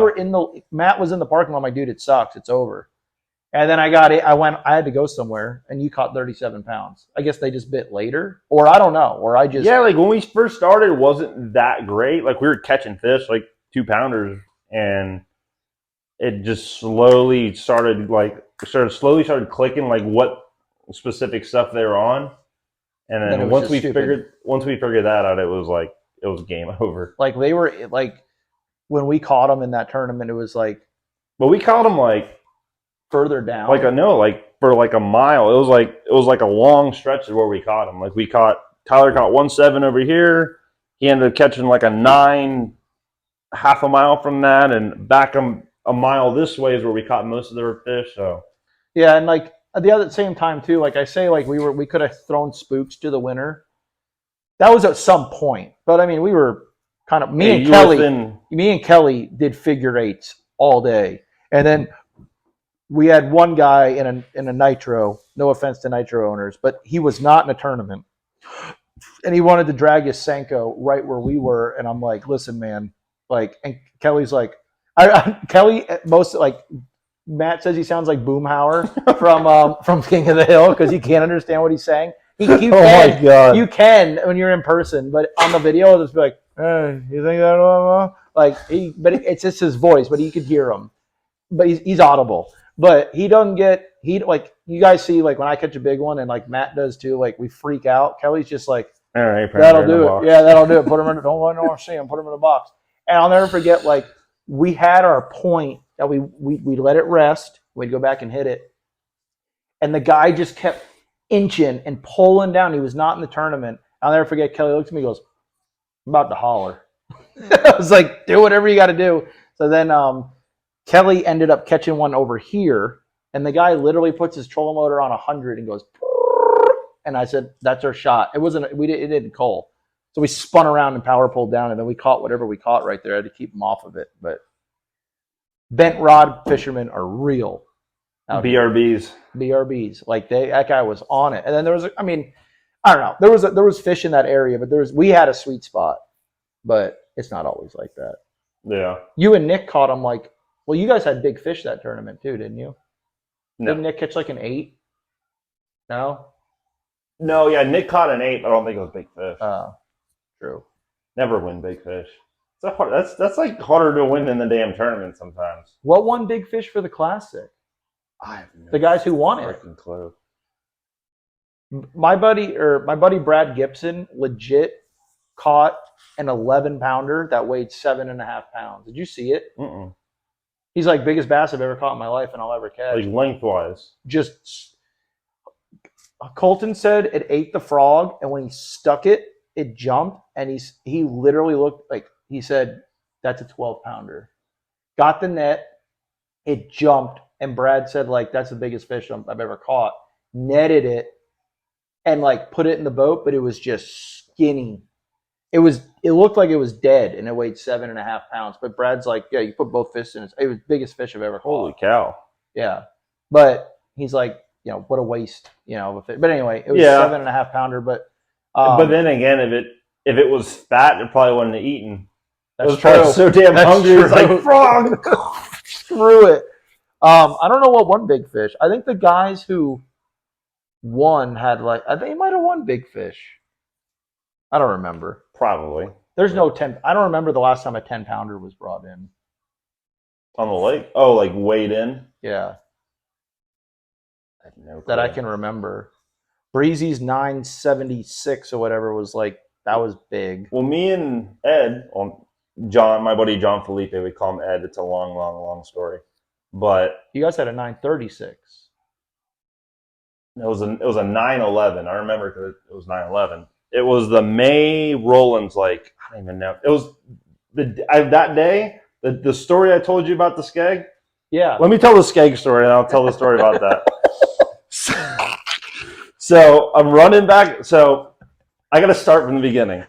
Matt was in the parking lot. I'm like, dude, it sucks. It's over. And then I got it. I had to go somewhere, and you caught 37 pounds. I guess they just bit later, or I don't know, or I just. Yeah, like when we first started, it wasn't that great. Like we were catching fish, like 2-pounders, and it just slowly started like started clicking like what specific stuff they were on, and Then it then was just stupid. once we figured that out, it was game over. Like they were like when we caught them in that tournament, it was like But we caught them like further down. like for like a mile. It was like a long stretch where we caught them. Like Tyler caught 1.7 over here. He ended up catching like a 9 half a mile from that, and back a mile this way is where we caught most of their fish. So yeah, and like at the same time too, like I say, like we could have thrown spooks to the winner. That was at some point, but I mean, we were kind of me and Kelly did figure eights all day, and then we had one guy in a nitro. No offense to nitro owners, but he was not in a tournament, and he wanted to drag his Senko right where we were, and I'm like, listen, man, like, and Kelly's like, Kelly most like Matt says he sounds like Boomhauer from King of the Hill because he can't understand what he's saying. my God. You can when you're in person, but on the video, it'll just be like, hey, you think that? Like but it's just his voice, but you could hear him. But he's audible. But he doesn't get like you guys see like when I catch a big one and like Matt does too. Like we freak out. Kelly's just like, all right, that'll do it. Yeah, that'll do it. Put him in. Don't let no one see him. Put him in the box. And I'll never forget. Like we had our point that we let it rest. We'd go back and hit it, and the guy just kept inching and pulling down. He was not in the tournament. I'll never forget. Kelly looked at me and goes, I'm about to holler. I was like, do whatever you got to do. So then Kelly ended up catching one over here, and the guy literally puts his trolling motor on 100 and goes, and I said, that's our shot. It didn't cull. So we spun around and power pulled down, and then we caught whatever we caught right there. I had to keep them off of it. But bent rod fishermen are real. BRBs. BRBs. Like that guy was on it. And then there was, I mean, I don't know. There was fish in that area, but we had a sweet spot, but it's not always like that. Yeah. You and Nick caught them like, well, you guys had big fish that tournament too, didn't you? No. Didn't Nick catch like an 8? No? No, yeah, Nick caught an 8, but I don't think it was big fish. True. Never win big fish. That's like harder to win than the damn tournament sometimes. What won big fish for the Classic? I have no the guys who won it. Clue. My buddy Brad Gibson legit caught an 11-pounder that weighed 7.5 pounds. Did you see it? Mm-mm. He's like biggest bass I've ever caught in my life and I'll ever catch. Like lengthwise. Just Colton said it ate the frog, and when he stuck it, it jumped, and he literally looked like he said, "That's a 12-pounder." Got the net, it jumped, and Brad said like that's the biggest fish I've ever caught. Netted it, and like put it in the boat, but it was just skinny. It looked like it was dead, and it weighed 7.5 pounds. But Brad's like, yeah, you put both fists in it. It was the biggest fish I've ever caught. Holy cow! Yeah, but he's like, what a waste, of it. But anyway, it was 7.5 pounder. But then again, if it was fat, it probably wouldn't have eaten. That's it was probably so damn hungry. It's like frog. Screw it. I don't know what won big fish. I think the guys who won had I think they might have won big fish. I don't remember. Probably. There's no 10. I don't remember the last time a 10-pounder was brought in. On the lake? Oh, like weighed in? Yeah. I have no clue. That I can remember. Breezy's 976 or whatever was like, that was big. Well, me and Ed, my buddy John Felipe, we call him Ed. It's a long, long, long story. But you guys had a 936. It was a 911. I remember because it was 911. It was the May Rollins, I don't even know. It was that day, the story I told you about the skeg. Yeah. Let me tell the skeg story, and I'll tell the story about that. So I'm running back. So I got to start from the beginning.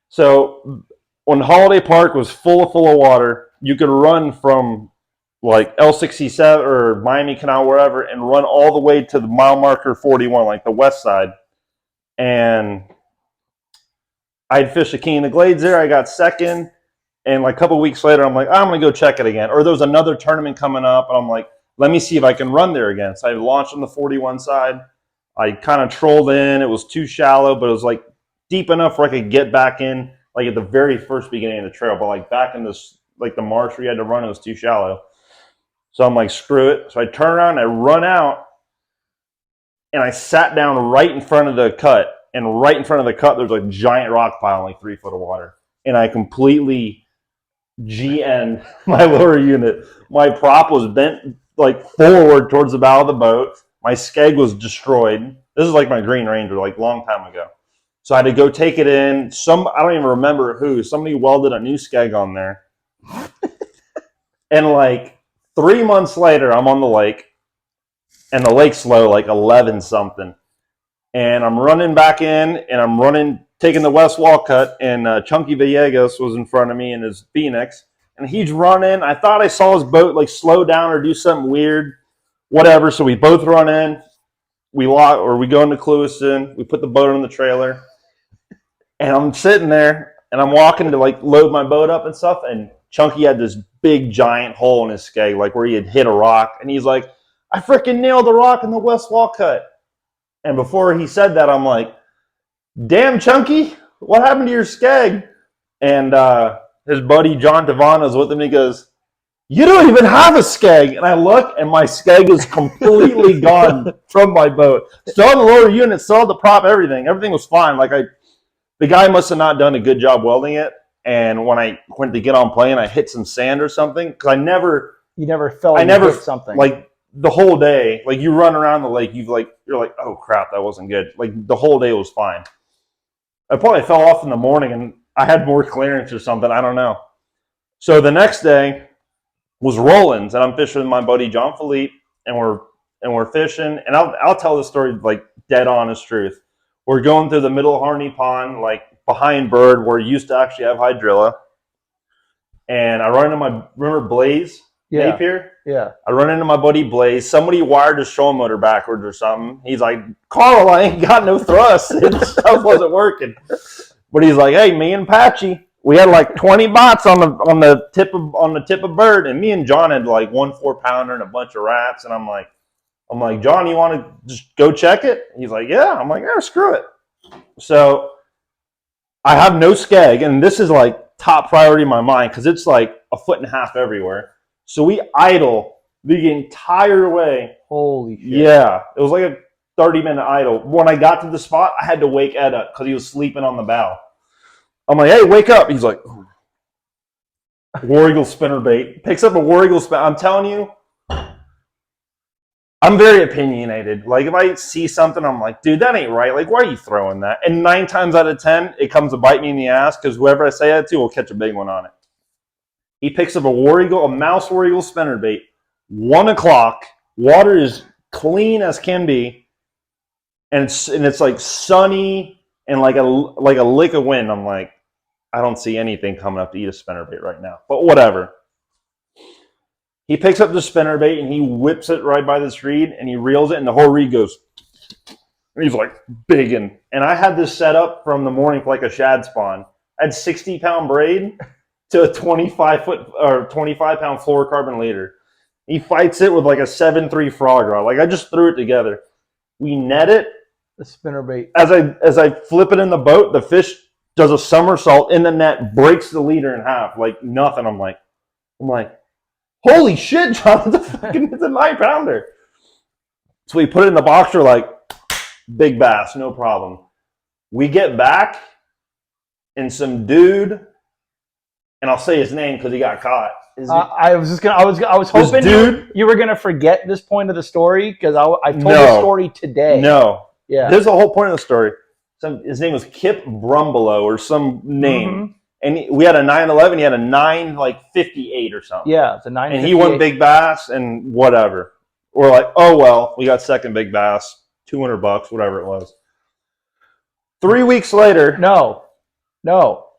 So when Holiday Park was full of water, you could run from like L67 or Miami Canal, wherever, and run all the way to the mile marker 41, like the west side. And I'd fished a King of the Glades there. I got second. And like a couple weeks later, I'm like, I'm going to go check it again. Or there was another tournament coming up, and I'm like, let me see if I can run there again. So I launched on the 41 side. I kind of trolled in. It was too shallow, but it was like deep enough where I could get back in, like at the very first beginning of the trail. But like back in this, like the marsh where you had to run, it was too shallow. So I'm like, screw it. So I turn around, I run out, and I sat down right in front of the cut. And right in front of the cut, there's a giant rock pile, like 3 foot of water. And I completely GN'd my lower unit. My prop was bent like forward towards the bow of the boat. My skeg was destroyed. This is like my Green Ranger, like long time ago. So I had to go take it in. I don't even remember who. Somebody welded a new skeg on there. And like 3 months later, I'm on the lake. And the lake's low, like 11 something. And I'm running back in, and I'm taking the west wall cut, and Chunky Villegas was in front of me in his Phoenix, and he's running. I thought I saw his boat like slow down or do something weird, whatever. So we both run in, we go into Clewiston, we put the boat on the trailer, and I'm sitting there, and I'm walking to like load my boat up and stuff, and Chunky had this big giant hole in his skeg, like where he had hit a rock, and he's like, "I freaking nailed the rock in the west wall cut." And before he said that, I'm like, "Damn, Chunky, what happened to your skeg?" And his buddy John Tavana's with him. And he goes, "You don't even have a skeg." And I look, and my skeg is completely gone from my boat. Still on the lower unit, still had the prop, everything. Everything was fine. The guy must have not done a good job welding it. And when I went to get on plane, I hit some sand or something because You never felt hit something. Like the whole day, like you run around the lake, you're like, "Oh crap, that wasn't good." Like the whole day was fine. I probably fell off in the morning and I had more clearance or something. I don't know. So the next day was Rollins, and I'm fishing with my buddy John Philippe, and we're fishing. And I'll tell the story like dead honest truth. We're going through the middle of Harney Pond, like behind Bird, where you used to actually have hydrilla. And I run into remember Blaze Napier? Yeah. I run into my buddy Blaze. Somebody wired his trolling motor backwards or something. He's like, "Carl, I ain't got no thrust." It stuff wasn't working. But he's like, "Hey, me and Patchy, we had like 20 bots on the tip of Bird, and me and John had like 1 4-pounder and a bunch of rats." And I'm like, "John, you want to just go check it?" He's like, "Yeah." I'm like, "Yeah, screw it." So I have no skeg, and this is like top priority in my mind because it's like 1.5 feet everywhere. So we idle the entire way. Holy shit. Yeah. It was like a 30-minute idle. When I got to the spot, I had to wake Ed up because he was sleeping on the bow. I'm like, "Hey, wake up." He's like, War Eagle spinnerbait. Picks up a War Eagle spinner. I'm telling you, I'm very opinionated. Like, if I see something, I'm like, "Dude, that ain't right. Like, why are you throwing that?" And 9 times out of 10, it comes to bite me in the ass because whoever I say that to will catch a big one on it. He picks up a mouse War Eagle spinnerbait, 1 o'clock. Water is clean as can be, and it's like sunny and like a lick of wind. I'm like, I don't see anything coming up to eat a spinnerbait right now, but whatever. He picks up the spinnerbait and he whips it right by this reed and he reels it, and the whole reed goes. And he's like biggin'. And I had this set up from the morning for like a shad spawn. I had 60-pound braid to a 25-pound fluorocarbon leader. He fights it with like a 7.3 frog rod. Like, I just threw it together. We net it. The spinnerbait. As I flip it in the boat, the fish does a somersault in the net, breaks the leader in half, like nothing. I'm like, "Holy shit, John! It's a 9-pounder." So we put it in the box. We're like, big bass, no problem. We get back, and some dude, and I'll say his name because he got caught. I was hoping you were gonna forget this point of the story because I told the story today. No. Yeah. There's the whole point of the story. His name was Kip Brumbelow or some name. Mm-hmm. And we had a 911. He had a 958 or something. Yeah, it's a 958. And he won big bass and whatever. We're like, "Oh, well, we got second big bass, $200, whatever it was." 3 weeks later. No.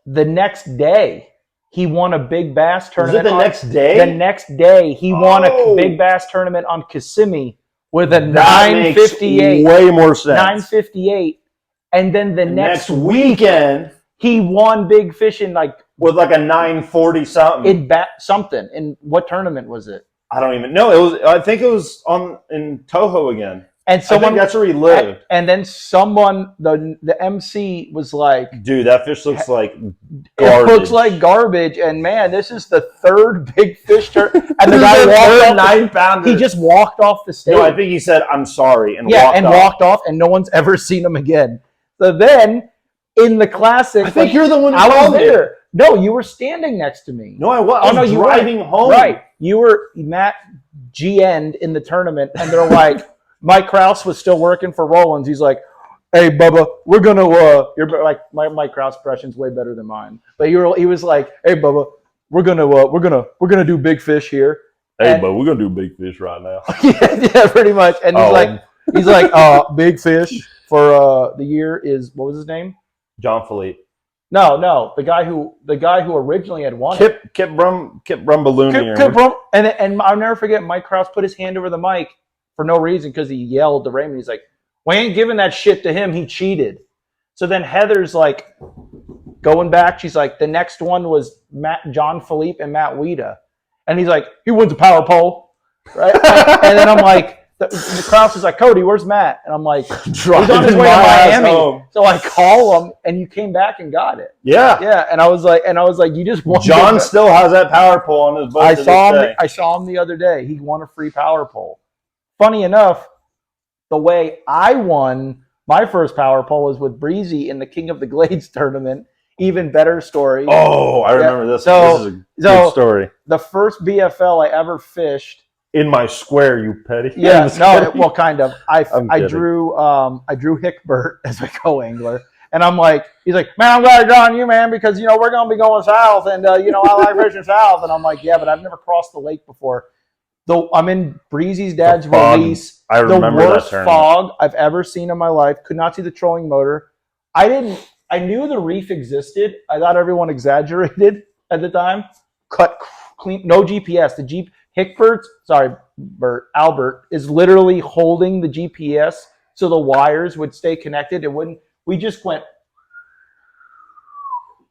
The next day, he won a big bass tournament. Was it the next day? The next day, he won a big bass tournament on Kissimmee with a 958. Way more sense. 958. And then the next weekend, he won big fishing with like a 940 something. In what tournament was it? I don't even know. I think it was in Toho again. And I someone think that's where he lived. and then someone the MC was like, Dude, that fish looks like it garbage. looks like garbage, and man, this is the third big fish turn. And the This guy is the walked third off. 9-pounder. He just walked off the stage. No, I think he said, "I'm sorry," and walked off, and no one's ever seen him again. So then, in the classic, I think you're the one who I was called there. it. No, you were standing next to me. No, I was. Oh, no, you were driving home. Right, you were Matt GN'd in the tournament, and they're like, Mike Krause was still working for Rollins. He's like, "Hey, Bubba, we're gonna." You're like my Mike Krause impression's way better than mine, but he was like, "Hey, Bubba, we're gonna do big fish here." Hey, but we're gonna do big fish right now. yeah, pretty much. And he's like, big fish for the year is, what was his name? John Philippe. No, the guy who originally had won. Kip Brumballoon. And I'll never forget, Mike Krause put his hand over the mic for no reason because he yelled to Raymond. He's like, "We ain't giving that shit to him. He cheated." So then Heather's like, going back, she's like, the next one was John Philippe and Matt Wieteha. And he's like, "He wins a power pole." Right? And then I'm like, the Krause is like, "Cody, where's Matt?" And I'm like, he's on his way to Miami. So I call him, and you came back and got it. Yeah. Yeah. And I was like, you just won. John still has that power pole on his boat. I saw him the other day. He won a free power pole. Funny enough, the way I won my first power pole was with Breezy in the King of the Glades tournament. Even better story. Oh, I remember this. So, this is a good story. The first BFL I ever fished. In my square, you petty. Yeah, well, kind of. I drew Hickbert as a co-angler, and I'm like, he's like, "Man, I'm glad I drawn you, man, because we're gonna be going south, and I like fishing south." And I'm like, "Yeah, but I've never crossed the lake before." Though I'm in Breezy's dad's release. I remember the worst that fog I've ever seen in my life. Could not see the trolling motor. I knew the reef existed. I thought everyone exaggerated at the time. Cut clean, no GPS. Albert is literally holding the GPS so the wires would stay connected. We just went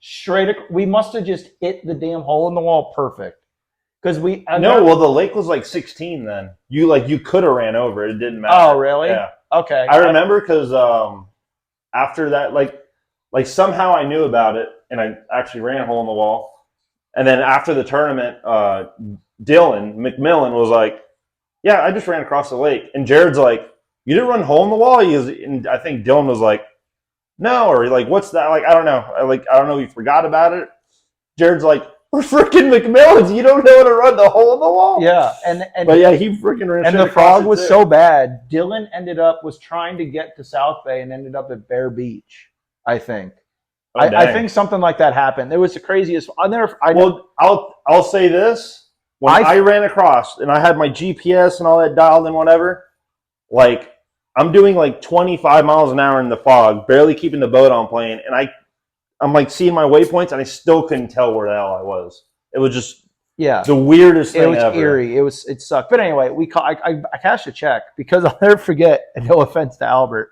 straight. We must have just hit the damn hole in the wall perfect. Because the lake was like 16 then. You could have ran over it. It didn't matter. Oh, really? Yeah. Okay. I remember because after that, like somehow I knew about it, and I actually ran a hole in the wall. And then after the tournament, Dylan McMillan was like, "Yeah, I just ran across the lake." And Jared's like, "You didn't run a hole in the wall?" And I think Dylan was like, "No," or like, "What's that?" Like, I don't know. I don't know if he forgot about it. Jared's like, "We're freaking McMillans. You don't know how to run the hole in the wall." Yeah, but yeah, he freaking ran. And the fog was so bad. Dylan was trying to get to South Bay and ended up at Bear Beach. I think. I think something like that happened. It was the craziest. I'll say this: when I ran across and I had my GPS and all that dialed in, whatever, like I'm doing like 25 miles an hour in the fog, barely keeping the boat on plane, and I'm like seeing my waypoints, and I still couldn't tell where the hell I was. It was just the weirdest thing ever. Eerie. It sucked. But anyway, I cashed a check because I'll never forget. And no offense to Albert,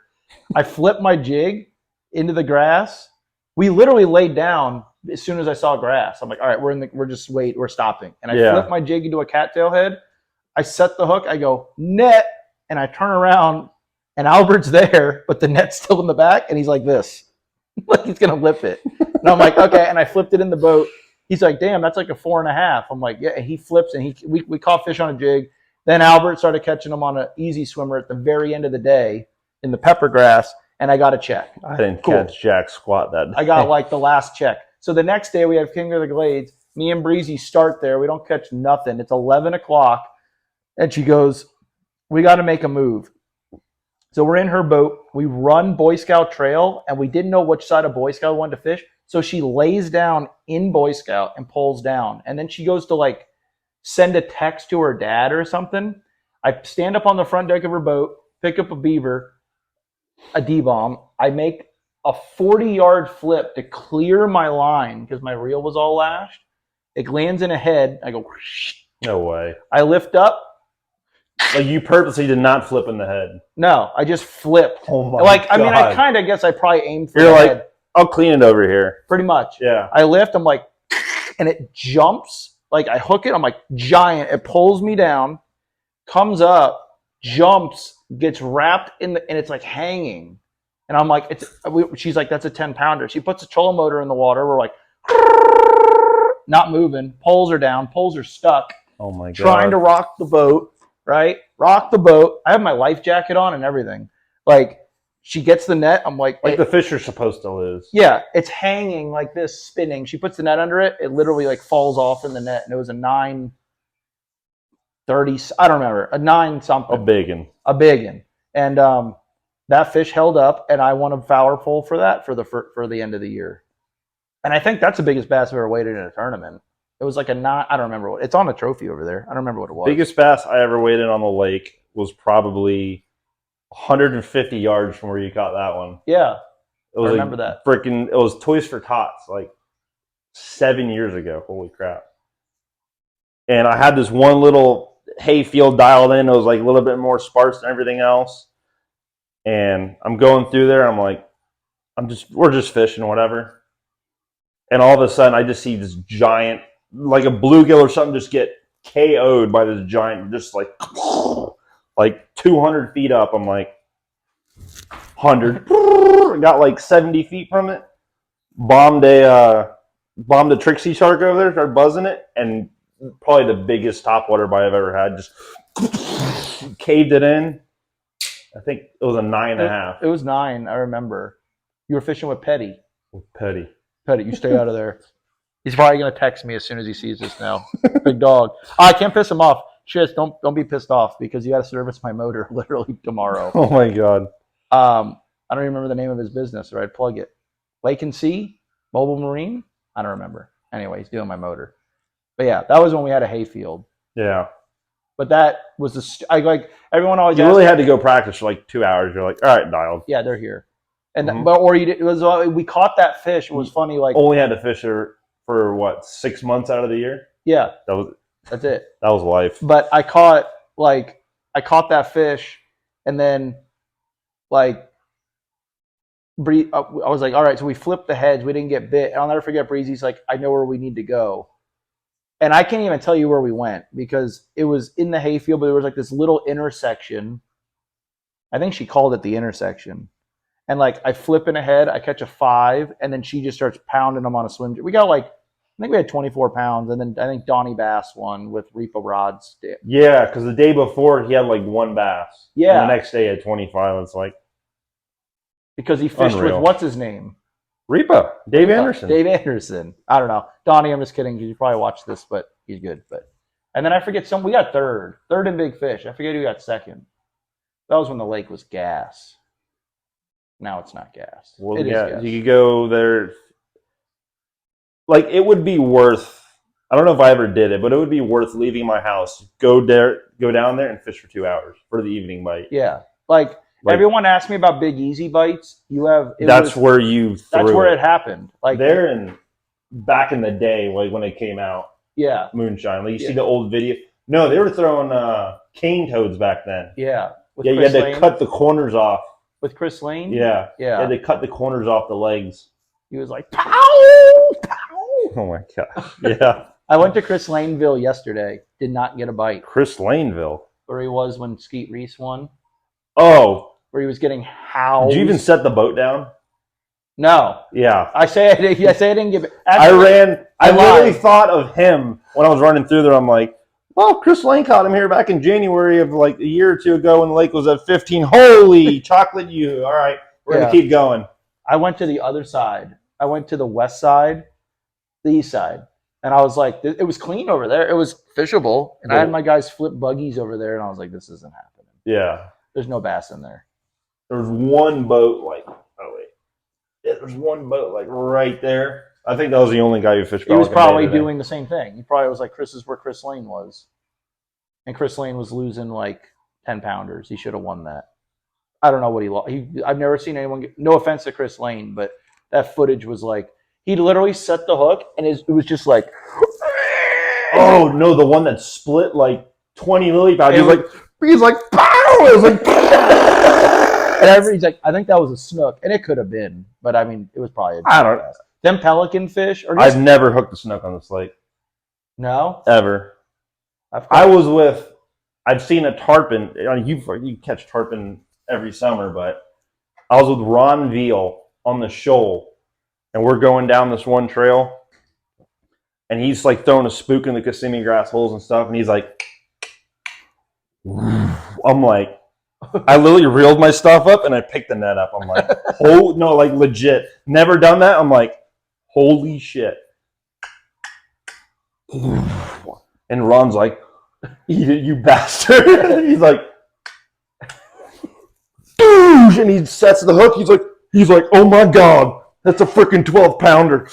I flipped my jig into the grass. We literally laid down as soon as I saw grass. I'm like, all right, we're stopping. And I flipped my jig into a cattail head. I set the hook. I go net, and I turn around, and Albert's there, but the net's still in the back, and he's like this. Like he's gonna lip it. And I'm like, okay, and I flipped it in the boat. He's like, "Damn, that's like a 4.5." I'm like, yeah, and he flips, and we caught fish on a jig. Then Albert started catching them on an easy swimmer at the very end of the day in the pepper grass, and I got a check. I didn't catch jack squat that day. I got like the last check. So the next day we have King of the Glades. Me and Breezy start there. We don't catch nothing. It's 11 o'clock, and she goes, "We got to make a move." So we're in her boat. We run Boy Scout Trail, and we didn't know which side of Boy Scout we wanted to fish. So she lays down in Boy Scout and pulls down. And then she goes to like send a text to her dad or something. I stand up on the front deck of her boat, pick up a beaver, a D-bomb. I make a 40-yard flip to clear my line because my reel was all lashed. It lands in a head. I go, whoosh. No way. I lift up. Like you purposely did not flip in the head. No, I just flipped. Oh my God. I mean, I kind of guess I probably aimed for You're the like, head. I'll clean it over here. Pretty much. Yeah. I lift, I'm like, and it jumps. Like I hook it, I'm like giant. It pulls me down, comes up, jumps, gets wrapped in and it's like hanging. And I'm like, she's like, that's a 10-pounder. She puts a trolling motor in the water. We're like, not moving. Poles are down. Poles are stuck. Oh my god! Trying to rock the boat, right? Rock the boat. I have my life jacket on and everything. Like, she gets the net. I'm like the fish are supposed to lose. Yeah, it's hanging like this, spinning. She puts the net under it. It literally like falls off in the net, and it was a 930. I don't remember, a 9 something. A big one. And that fish held up, and I won a Fowler pole for that for the end of the year. And I think that's the biggest bass I've ever weighted in a tournament. It was like a 9. I don't remember what. It's on a trophy over there. I don't remember what it was. Biggest bass I ever weighted on the lake was probably 150 yards from where you caught that one. Yeah, I remember that. It was Toys for Tots like 7 years ago. Holy crap! And I had this one little hay field dialed in. It was like a little bit more sparse than everything else. And I'm going through there. I'm like, we're just fishing, whatever. And all of a sudden, I just see this giant, like a bluegill or something, just get KO'd by this giant, just like 200 feet up. I'm like, 100. Got like 70 feet from it. Bombed a Trixie shark over there, started buzzing it, and probably the biggest topwater bite I've ever had. Just caved it in. I think it was a 9.5. It was 9, I remember. You were fishing with Petty. Petty, you stay out of there. He's probably going to text me as soon as he sees this now. Big dog. I can't piss him off. Just don't be pissed off because you got to service my motor literally tomorrow. Oh my god. I don't even remember the name of his business, or I'd plug it. Lake and Sea? Mobile Marine? I don't remember. Anyway, he's doing my motor. But yeah, that was when we had a hayfield. Yeah. But that was everyone always. You really had to go practice for like 2 hours. You're like, all right, dialed. Yeah, they're here. And we caught that fish. It was funny. Like only had to fish for what 6 months out of the year. Yeah, that's it. That was life. But I caught that fish, and then I was like, all right. So we flipped the heads. We didn't get bit. And I'll never forget. Breezy's like, I know where we need to go. And I can't even tell you where we went because it was in the hayfield, but there was like this little intersection. I think she called it the intersection. And like I flip in ahead, I catch a 5, and then she just starts pounding them on a swim jig. We got I think we had 24 pounds, and then I think Donnie Bass won with Repo rods. Yeah, because the day before he had like 1 bass. Yeah. And the next day he had 25. It's like because he fished with what's his name? Repo. Dave Anderson. Dave Anderson. I don't know. Donnie, I'm just kidding because you probably watched this, but he's good. And then I forget we got third in big fish. I forget who got second. That was when the lake was gas. Now it's not gas. Well, it is gas. You could go there. Like it would be worth. I don't know if I ever did it, but it would be worth leaving my house, go down there, and fish for 2 hours for the evening bite. Yeah, like everyone asked me about Big Easy bites. That's where it happened. Like there and back in the day, like when it came out. Yeah, moonshine. Like you see the old video. No, they were throwing cane toads back then. Yeah, you had to cut the corners off. With Chris Lane? Yeah. You had to cut the corners off the legs. He was like, pow, pow. Oh my gosh. Yeah. I went to Chris Laneville yesterday. Did not get a bite. Chris Laneville? Where he was when Skeet Reese won. Oh. Where he was getting howled. Did you even set the boat down? No. Yeah. I say I didn't give it. Actually, I literally thought of him when I was running through there. I'm like, well, Chris Lane caught him here back in January of like a year or two ago when the lake was at 15. Holy chocolate you. All right, we're going to keep going. I went to the other side. I went to the west side, the east side. And I was like, it was clean over there. It was fishable. And I had my guys flip buggies over there. And I was like, this isn't happening. Yeah. There's no bass in there. There was one boat there's one boat like right there. I think that was the only guy who fished. He was probably doing the same thing. He probably was like, Chris is where Chris Lane was. And Chris Lane was losing like 10 pounders. He should have won that. I don't know what he lost. I've never seen anyone get, no offense to Chris Lane, but that footage was like, he literally set the hook and it was just like. Oh, no, the one that split like 20 lily pads. He's like, pow! It was like. And he's like, I think that was a snook. And it could have been. But I mean, it was probably I don't know. Them pelican fish? I've never hooked a snook on this lake. No? Ever. I was with I've seen a tarpon. You catch tarpon every summer, but I was with Ron Veal on the shoal, and we're going down this one trail, and he's like throwing a spook in the Kissimmee grass holes and stuff, and he's like, I'm like, I literally reeled my stuff up and I picked the net up. I'm like, oh no, like legit, never done that. I'm like, holy shit. And Ron's like, eat it, you bastard. He's like, and he sets the hook. He's like, oh my god, that's a freaking 12-pounder.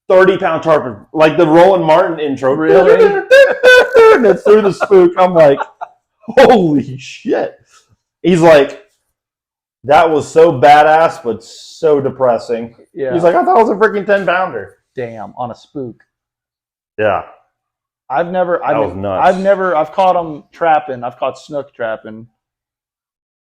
30-pound tarpon, like the Roland Martin intro. Really? And it's through the spook. I'm like, holy shit. He's like, that was so badass, but so depressing. Yeah. He's like, I thought it was a freaking 10-pounder. Damn, on a spook. Yeah. I've caught them trapping. I've caught snook trapping.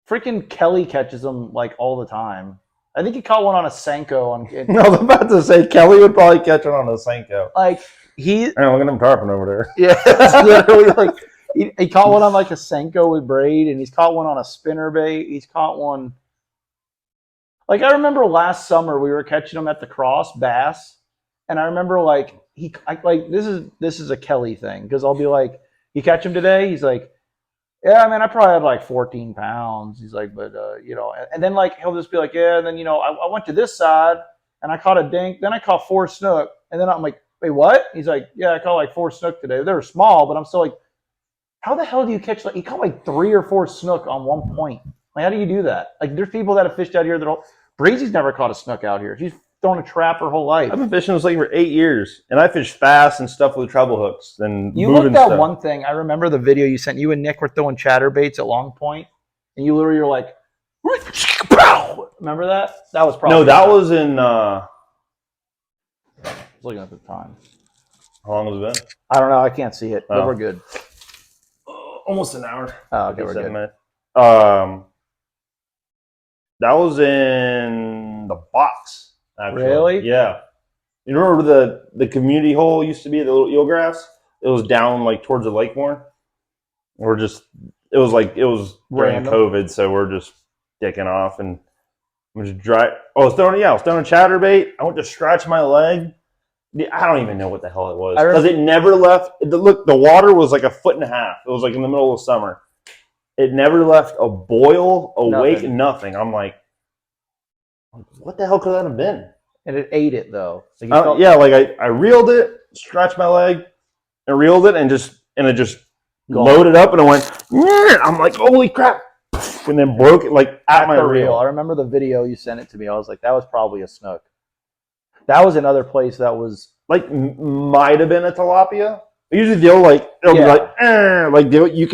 Freaking Kelly catches them like all the time. I think he caught one on a Senko. I was about to say Kelly would probably catch one on a Senko. Like he. Look at him tarpon over there. Yeah, it's literally like he caught one on like a Senko with braid, and he's caught one on a spinner bait. He's caught one. Like I remember last summer we were catching them at the Cross bass, and I remember like this is a Kelly thing because I'll be like, you catch him today? He's like, yeah, man, I probably had like 14 pounds. He's like, but and then like he'll just be like, yeah, and then I went to this side and I caught a dink, then I caught 4 snook, and then I'm like, wait, what? He's like, yeah, I caught like 4 snook today. They were small, but I'm still like, how the hell do you catch he caught like 3 or 4 snook on one point? Like, how do you do that? Like, there's people that have fished out here Breezy's never caught a snook out here. She's thrown a trap her whole life. I've been fishing this lake for 8 years, and I fish fast and stuff with treble hooks. And you looked at one thing. I remember the video you sent. You and Nick were throwing chatterbaits at Long Point, and you literally were like, remember that? That was probably was in. I was looking at the time. How long has it been? I don't know. I can't see it, but we're good. Almost an hour. Oh, okay, we're good. Minutes. That was in the box. Actually. Really? Yeah. You remember the community hole used to be the little eelgrass? It was down like towards the lake more. It was during COVID, so we're just dicking off and I'm just dry. I was throwing a chatterbait. I went to scratch my leg. I don't even know what the hell it was because it never left. Look, the water was like 1.5 foot. It was like in the middle of summer. It never left a boil, a wake, nothing. I'm like, what the hell could that have been? And it ate it though. I reeled it, scratched my leg, and reeled it, and it just loaded up, and it went. I'm like, holy crap! And then broke it like at my reel. I remember the video you sent it to me. I was like, that was probably a snook. That was another place that was like might have been a tilapia. Usually they'll be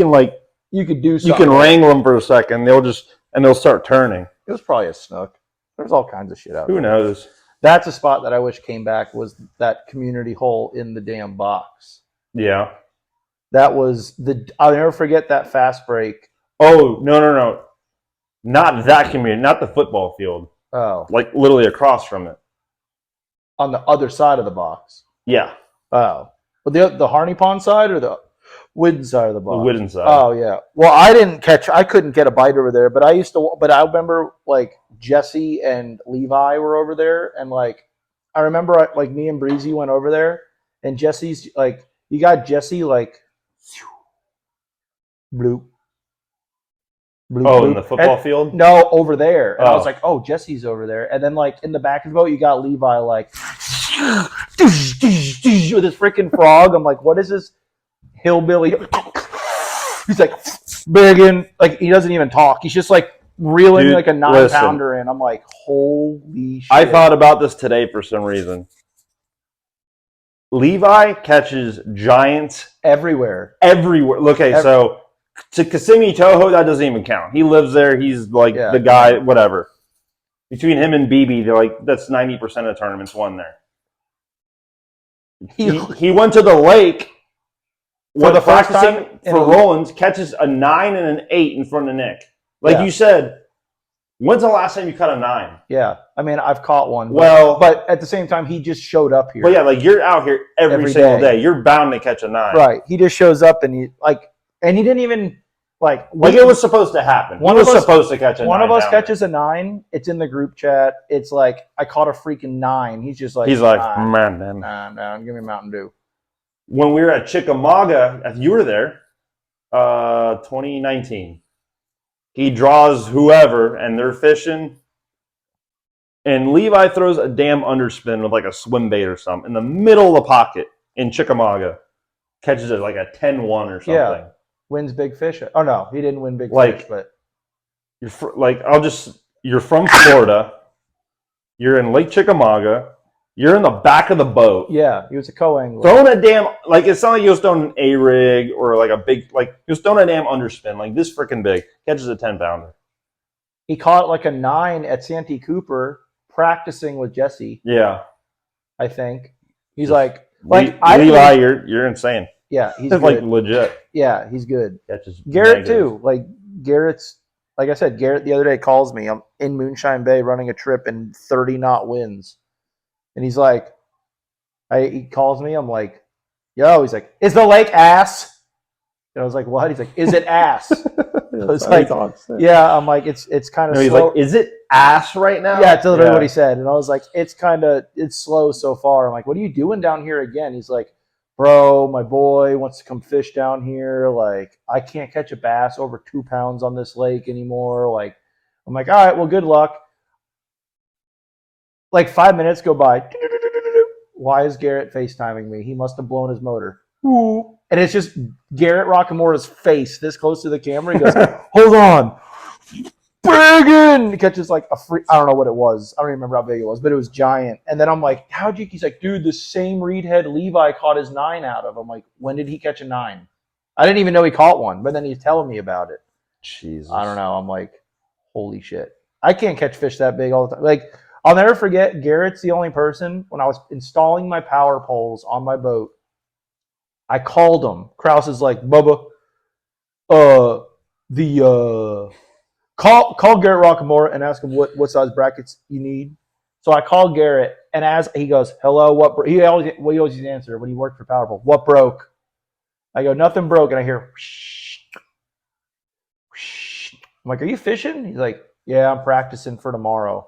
like you can do something. You can wrangle them for a second. They'll start turning. It was probably a snook. There's all kinds of shit out there. Who knows? That's a spot that I wish came back was that community hole in the damn box. Yeah. That was I'll never forget that fast break. Oh, no. Not that community, not the football field. Oh. Like literally across from it. On the other side of the box. Yeah. Oh. But the Harney Pond side or the Whidden side of the box? The Whidden side. Oh, yeah. Well, I couldn't get a bite over there, but I remember like Jesse and Levi were over there, and like I remember like me and Breezy went over there, and Jesse's like, you got Jesse like bloop. In the football field? No, over there. And I was like, oh, Jesse's over there. And then like in the back of the boat, you got Levi like with this freaking frog. I'm like, what is this hillbilly? He's like biggin, like he doesn't even talk. He's just like reeling like a 9-pounder in. I'm like, holy shit. I thought about this today for some reason. Levi catches giants everywhere. Okay, so to Kissimmee Toho, that doesn't even count. He lives there. He's like the guy, whatever. Between him and BB, they're like, that's 90% of tournaments won there. He went to the lake for the first time for Rollins, catches a 9 and an 8 in front of Nick. Like you said, When's the last time you caught a 9? Yeah. I mean, I've caught one. Well, but at the same time, he just showed up here. But yeah, like you're out here every single day. You're bound to catch a 9. Right. He just shows up and he didn't even like it was supposed to happen. One was supposed to catch a 9. One of us catches a 9. It's in the group chat. It's like, I caught a freaking 9. He's just like, man, give me Mountain Dew. When we were at Chickamauga, you were there, 2019. He draws whoever, and they're fishing. And Levi throws a damn underspin with like a swim bait or something in the middle of the pocket in Chickamauga. Catches it like a 10-1 or something. Yeah. Wins big fish. Oh, no. He didn't win big fish, but... You're from Florida. You're in Lake Chickamauga. You're in the back of the boat. Yeah, he was a co-angler. Throwing a damn... it's not like he was throwing an A-rig or like a big... he was throwing a damn underspin. Like this freaking big. Catches a 10-pounder. He caught like a 9 at Santee Cooper practicing with Jesse. Yeah. I think. He's like... Levi, you're insane. Yeah, he's good. Like legit. Yeah, he's good. Catches Garrett too. Like Garrett's... Like I said, Garrett the other day calls me. I'm in Moonshine Bay running a trip in 30-knot winds. And he's like, he calls me. I'm like, yo. He's like, is the lake ass? And I was like, what? He's like, is it ass? I was like, yeah. I'm like, it's kind of slow. He's like, is it ass right now? Yeah, it's literally what he said. And I was like, it's slow so far. I'm like, what are you doing down here again? He's like, bro, my boy wants to come fish down here. Like, I can't catch a bass over 2 pounds on this lake anymore. Like, I'm like, all right, well, good luck. Like 5 minutes go by. Why is Garrett FaceTiming me? He must have blown his motor. Ooh. And it's just Garrett Rockamore's face this close to the camera. He goes, hold on. Friggin'! He catches like I don't know what it was. I don't even remember how big it was, but it was giant. And then I'm like, how'd you? He's like, dude, the same reed head Levi caught his 9 out of. I'm like, when did he catch a 9? I didn't even know he caught one, but then he's telling me about it. Jesus. I don't know. I'm like, holy shit. I can't catch fish that big all the time. Like, I'll never forget, Garrett's the only person, when I was installing my power poles on my boat, I called him. Kraus is like, Bubba, call Garrett Rockamore and ask him what size brackets you need. So I called Garrett, and as he goes, hello, he always answer when he worked for Powerful. What broke? I go, nothing broke, and I hear, whoosh, whoosh. I'm like, are you fishing? He's like, yeah, I'm practicing for tomorrow.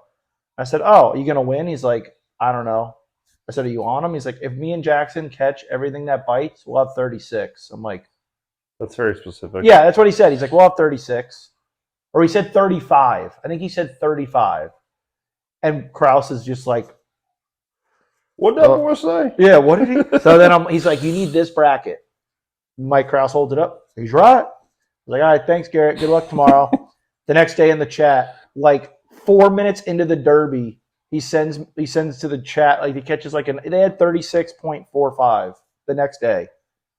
I said, oh, are you going to win? He's like, I don't know. I said, are you on him? He's like, if me and Jackson catch everything that bites, we'll have 36. I'm like, that's very specific. Yeah, that's what he said. He's like, we'll have 36. Or he said 35. I think he said 35. And Kraus is just like, what did that boy say? Yeah, what did he? So then he's like, you need this bracket. Mike Kraus holds it up. He's right. I was like, all right, thanks, Garrett. Good luck tomorrow. The next day in the chat, like 4 minutes into the derby, he sends to the chat, like he catches like they had 36.45 the next day.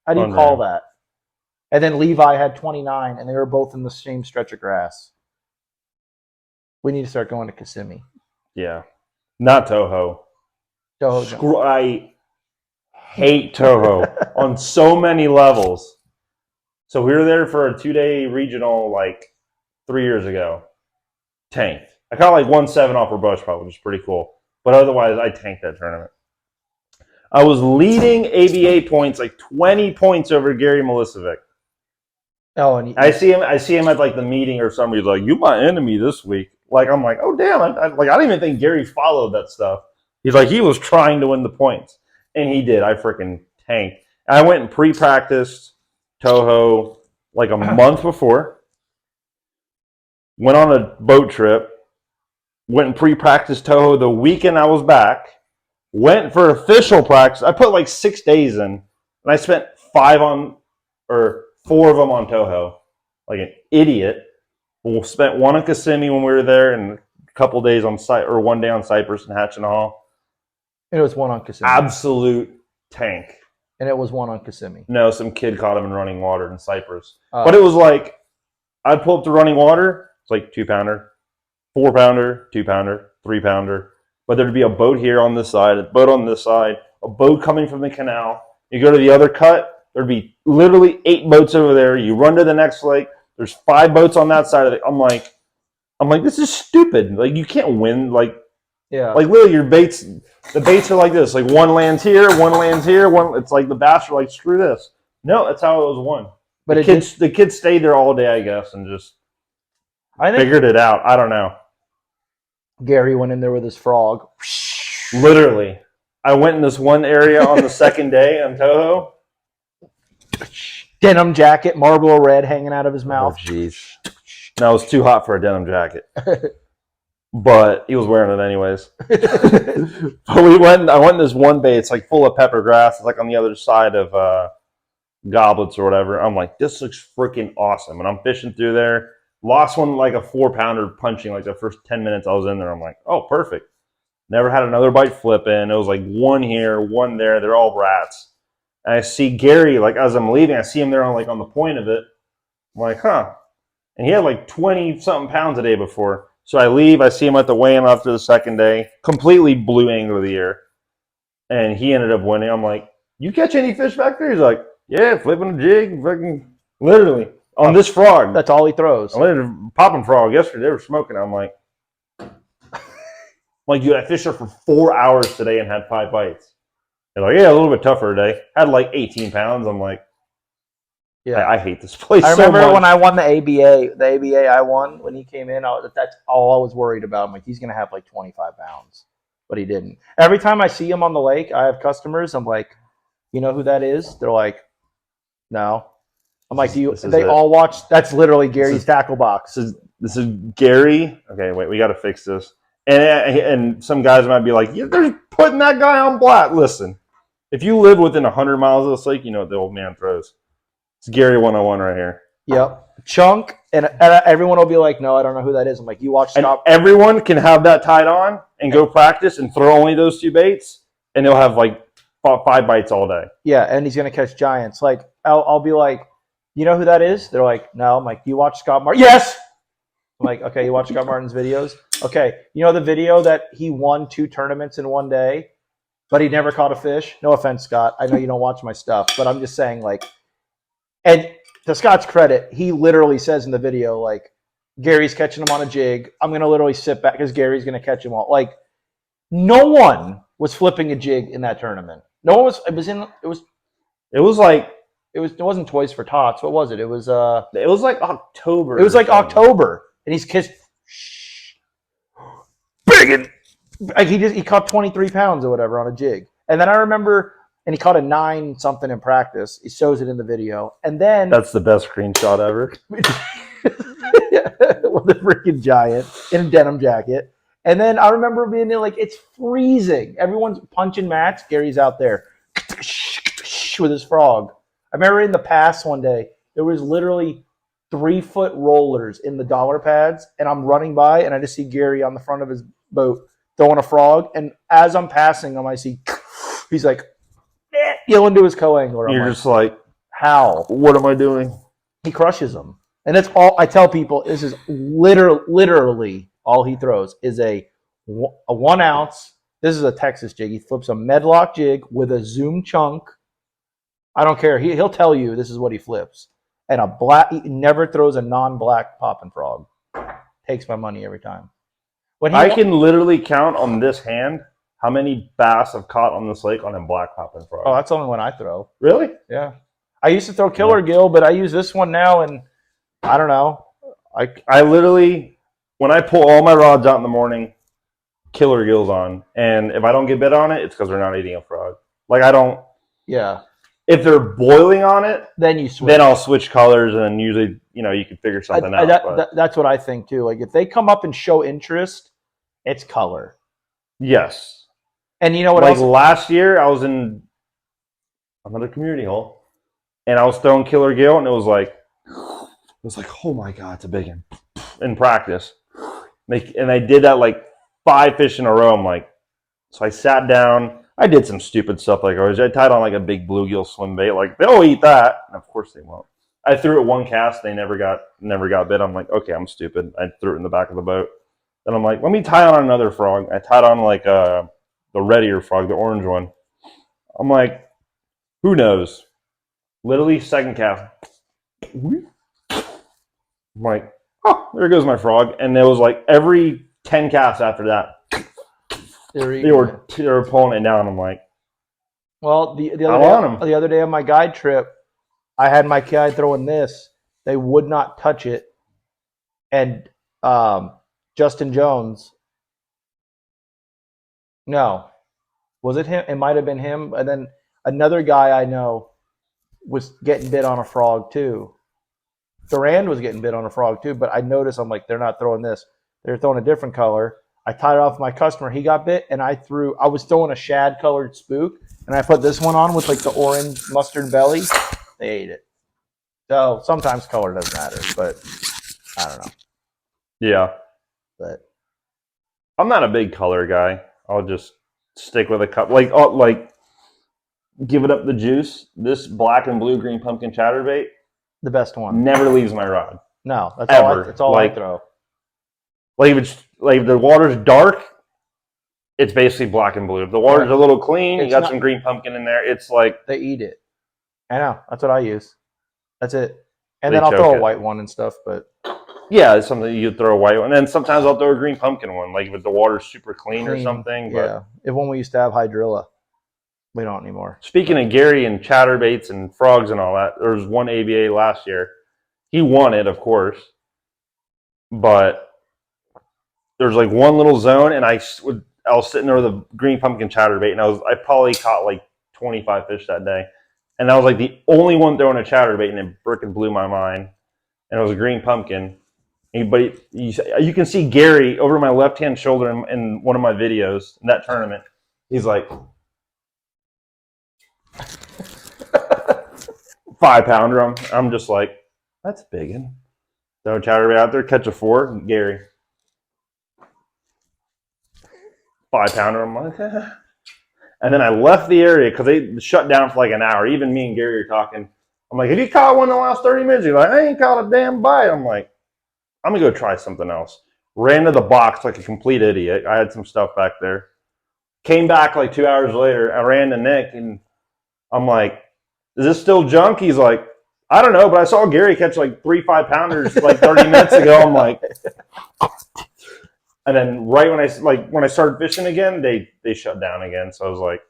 How do you call that? And then Levi had 29, and they were both in the same stretch of grass. We need to start going to Kissimmee. Yeah. Not Toho. I hate Toho on so many levels. So we were there for a 2-day regional like 3 years ago. Tanked. I caught like 1.7 off a bush probably, which is pretty cool. But otherwise, I tanked that tournament. I was leading ABA points, like 20 points over Gary Milicevic. Oh, and I see him at like the meeting or something. He's like, "You my enemy this week." Like I'm like, "Oh damn!" I don't even think Gary followed that stuff. He's like, he was trying to win the points, and he did. I freaking tanked. I went and pre-practiced Toho like a month before. Went on a boat trip. Went and pre-practiced Toho the weekend I was back. Went for official practice. I put like 6 days in, and I spent 4 of them on Toho, like an idiot. We spent one on Kissimmee when we were there, and a couple days on or 1 day on Cypress and Hatch and Hall. And it was one on Kissimmee. Absolute tank. And it was one on Kissimmee. No, some kid caught him in running water in Cypress. But it was like, I'd pull up to running water. It's like 2-pounder, 4-pounder, 2-pounder, 3-pounder. But there'd be a boat here on this side, a boat on this side, a boat coming from the canal. You go to the other cut, there'd be literally 8 boats over there. You run to the next lake. There's 5 boats on that side of it. I'm like, I'm like, this is stupid. Like, you can't win. Like Yeah. literally, the baits are like this. Like, one lands here, one. It's like the bass are like, screw this. No, that's how it was won. But The kids stayed there all day, I guess, and just I think figured it out. I don't know. Gary went in there with his frog. Literally, I went in this one area on the second day on Toho. Denim jacket, Marlboro Red hanging out of his mouth. Jeez. No, it was too hot for a denim jacket. But he was wearing it anyways. But I went in this one bay. It's like full of pepper grass. It's like on the other side of goblets or whatever. I'm like, this looks freaking awesome. And I'm fishing through there. Lost one like a 4-pounder punching like the first 10 minutes I was in there. I'm like, oh, perfect. Never had another bite flipping. It was like one here, one there. They're all rats. And I see Gary, like as I'm leaving, I see him there on the point of it. I'm like, huh. And he had like 20-something pounds a day before. So I leave. I see him at the weigh-in after the second day. Completely blue angler of the year. And he ended up winning. I'm like, you catch any fish back there? He's like, yeah, flipping a jig. Fucking literally. On this frog. That's all he throws. I landed a popping frog yesterday. They were smoking. I'm like, dude, I fished there for 4 hours today and had 5 bites. They're like, yeah, a little bit tougher today. Had like 18 pounds. I'm like, yeah, I hate this place. I remember so much. when I won the ABA I won when he came in. That's all I was worried about. I'm like, he's gonna have like 25 pounds, but he didn't. Every time I see him on the lake, I have customers. I'm like, you know who that is? They're like, no. I'm like, they all watch? That's literally Gary's tackle box. This is Gary. Okay, wait, we got to fix this. And some guys might be like, yeah, they're putting that guy on black. Listen, if you live within 100 miles of this lake, you know what the old man throws. It's Gary 101 right here. Yep. Chunk, and everyone will be like, no, I don't know who that is. I'm like, you watch Scott. And everyone can have that tied on and go practice and throw only those 2 baits, and they'll have like 5 bites all day. Yeah, and he's going to catch giants. Like, I'll be like, you know who that is? They're like, no. I'm like, you watch Scott Martin? Yes! I'm like, okay, you watch Scott Martin's videos? Okay, you know the video that he won 2 tournaments in one day, but he never caught a fish? No offense, Scott. I know you don't watch my stuff, but I'm just saying, like, and to Scott's credit, he literally says in the video, like, Gary's catching him on a jig. I'm going to literally sit back because Gary's going to catch him all. Like, no one was flipping a jig in that tournament. No one was. It wasn't Toys for Tots. What was it? It was like October. It was like October, and he's kissed big and like he caught 23 pounds or whatever on a jig. And then I remember, and he caught a 9 something in practice. He shows it in the video, and then that's the best screenshot ever. With a freaking giant in a denim jacket. And then I remember being there like, it's freezing. Everyone's punching mats. Gary's out there with his frog. I remember in the past one day, there was literally 3-foot rollers in the dollar pads, and I'm running by, and I just see Gary on the front of his boat throwing a frog, and as I'm passing him, I see he's like yelling to his co-angler. You're just like, how? What am I doing? He crushes them, and that's all I tell people. This is literally all he throws is a 1 ounce. This is a Texas jig. He flips a medlock jig with a zoom chunk. I don't care. He'll tell you this is what he flips. And he never throws a non-black popping frog. Takes my money every time. I can literally count on this hand how many bass I've caught on this lake on a black popping frog. Oh, that's the only one I throw. Really? Yeah. I used to throw killer gill, but I use this one now, and I don't know. I literally, when I pull all my rods out in the morning, killer gills on. And if I don't get bit on it, it's because they're not eating a frog. Like, I don't. Yeah. If they're boiling on it, then you switch. Then I'll switch colors, and usually, you can figure something out. That's what I think too. Like, if they come up and show interest, it's color. Yes. And you know what? Like last year, I was in another community hole, and I was throwing killer gill, and it was like, oh my god, it's a big one in practice. And I did that like 5 fish in a row. I'm like, so I sat down. I did some stupid stuff like I tied on like a big bluegill swim bait. Like, they'll eat that. And of course they won't. I threw it 1 cast. They never got bit. I'm like, okay, I'm stupid. I threw it in the back of the boat. Then I'm like, let me tie on another frog. I tied on like the red ear frog, the orange one. I'm like, who knows? Literally 2nd cast. I'm like, oh, there goes my frog. And there was like every 10 casts after that, they were pulling it down. I'm like, well, the the other day on my guide trip, I had my guide throwing this. They would not touch it, and Justin Jones. No, was it him? It might have been him. And then another guy I know was getting bit on a frog too. Durand was getting bit on a frog too, but I noticed I'm like, they're not throwing this. They're throwing a different color. I tied it off my customer. He got bit, and I was throwing a shad colored spook, and I put this one on with like the orange mustard belly. They ate it. So sometimes color doesn't matter, but I don't know. Yeah. But I'm not a big color guy. I'll just stick with a couple. Like give it up the juice. This black and blue green pumpkin chatterbait, the best one. never leaves my rod. No, that's ever. That's all I throw. Like if the water's dark, it's basically black and blue. If the water's a little clean, you got some green pumpkin in there. It's like they eat it. I know. That's what I use. That's it. And then I'll throw a white one and stuff, but yeah, it's something you throw a white one. And then sometimes I'll throw a green pumpkin one, like if the water's super clean or something. But yeah, if when we used to have hydrilla, we don't anymore. Speaking of Gary and chatterbaits and frogs and all that, there was one ABA last year. He won it, of course, but there's like one little zone, and I was sitting there with a green pumpkin chatterbait, and I probably caught like 25 fish that day, and I was like the only one throwing a chatterbait, and it frickin' blew my mind. And it was a green pumpkin. But you can see Gary over my left-hand shoulder in one of my videos in that tournament. He's like 5-pounder. I'm just like, that's big. Throw a chatterbait out there, catch a 4, Gary. 5-pounder. I'm like, and then I left the area because they shut down for like an hour. Even me and Gary are talking. I'm like, have you caught one in the last 30 minutes? He's like, I ain't caught a damn bite. I'm like, I'm going to go try something else. Ran to the box like a complete idiot. I had some stuff back there. Came back like 2 hours later. I ran to Nick, and I'm like, is this still junk? He's like, I don't know, but I saw Gary catch like 3 5-pounders like 30 minutes ago. I'm like, and then right when I started fishing again, they shut down again. So I was like,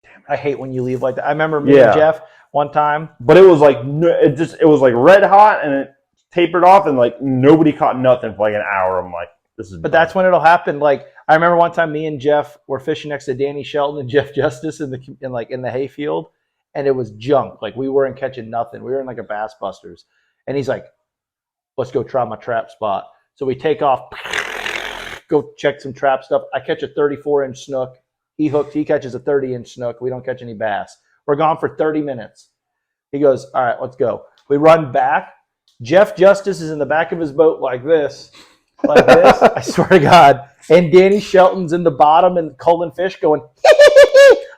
damn it. I hate when you leave like that. I remember me and Jeff one time, but it was like it was like red hot, and it tapered off, and like nobody caught nothing for like an hour. I'm like, this is. But that's when it'll happen. Like I remember one time, me and Jeff were fishing next to Danny Shelton and Jeff Justice in the hayfield, and it was junk. Like we weren't catching nothing. We were in like a Bass Busters, and he's like, "Let's go try my trap spot." So we take off, go check some trap stuff. I catch a 34-inch snook. He catches a 30-inch snook. We don't catch any bass. We're gone for 30 minutes. He goes, all right, let's go. We run back. Jeff Justice is in the back of his boat like this. I swear to God. And Danny Shelton's in the bottom and culling fish going,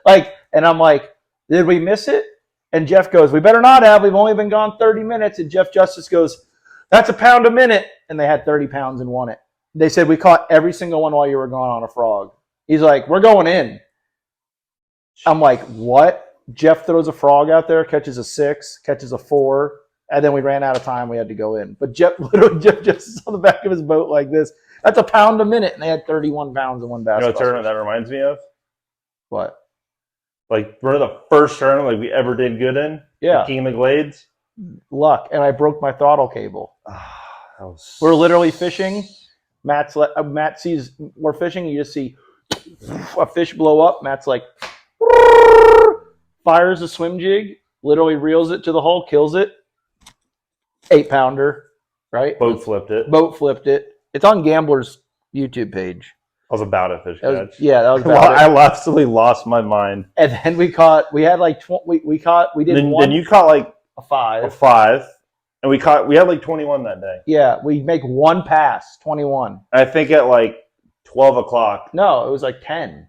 and I'm like, did we miss it? And Jeff goes, we better not have. We've only been gone 30 minutes. And Jeff Justice goes, that's a pound a minute. And they had 30 pounds and won it. They said, we caught every single one while you were gone on a frog. He's like, we're going in. I'm like, what? Jeff throws a frog out there, catches a 6, catches a 4, and then we ran out of time. We had to go in. But Jeff just is on the back of his boat like this. That's a pound a minute, and they had 31 pounds in one bass. You know what tournament that reminds me of? What? Like one of the first tournament like we ever did good in. Yeah. King of the Glades. Luck, and I broke my throttle cable. We're literally fishing. Matt sees we're fishing. You just see a fish blow up. Matt's like, fires a swim jig, literally reels it to the hole, kills it. 8-pounder, right? Boat flipped it. It's on Gambler's YouTube page. I was about to fish catch. That was about it. I absolutely lost my mind. And then we had like we did one. Then you caught like a 5. A 5. And we had like 21 that day. Yeah, we make one pass, 21. I think at like 12 o'clock. No, it was like 10.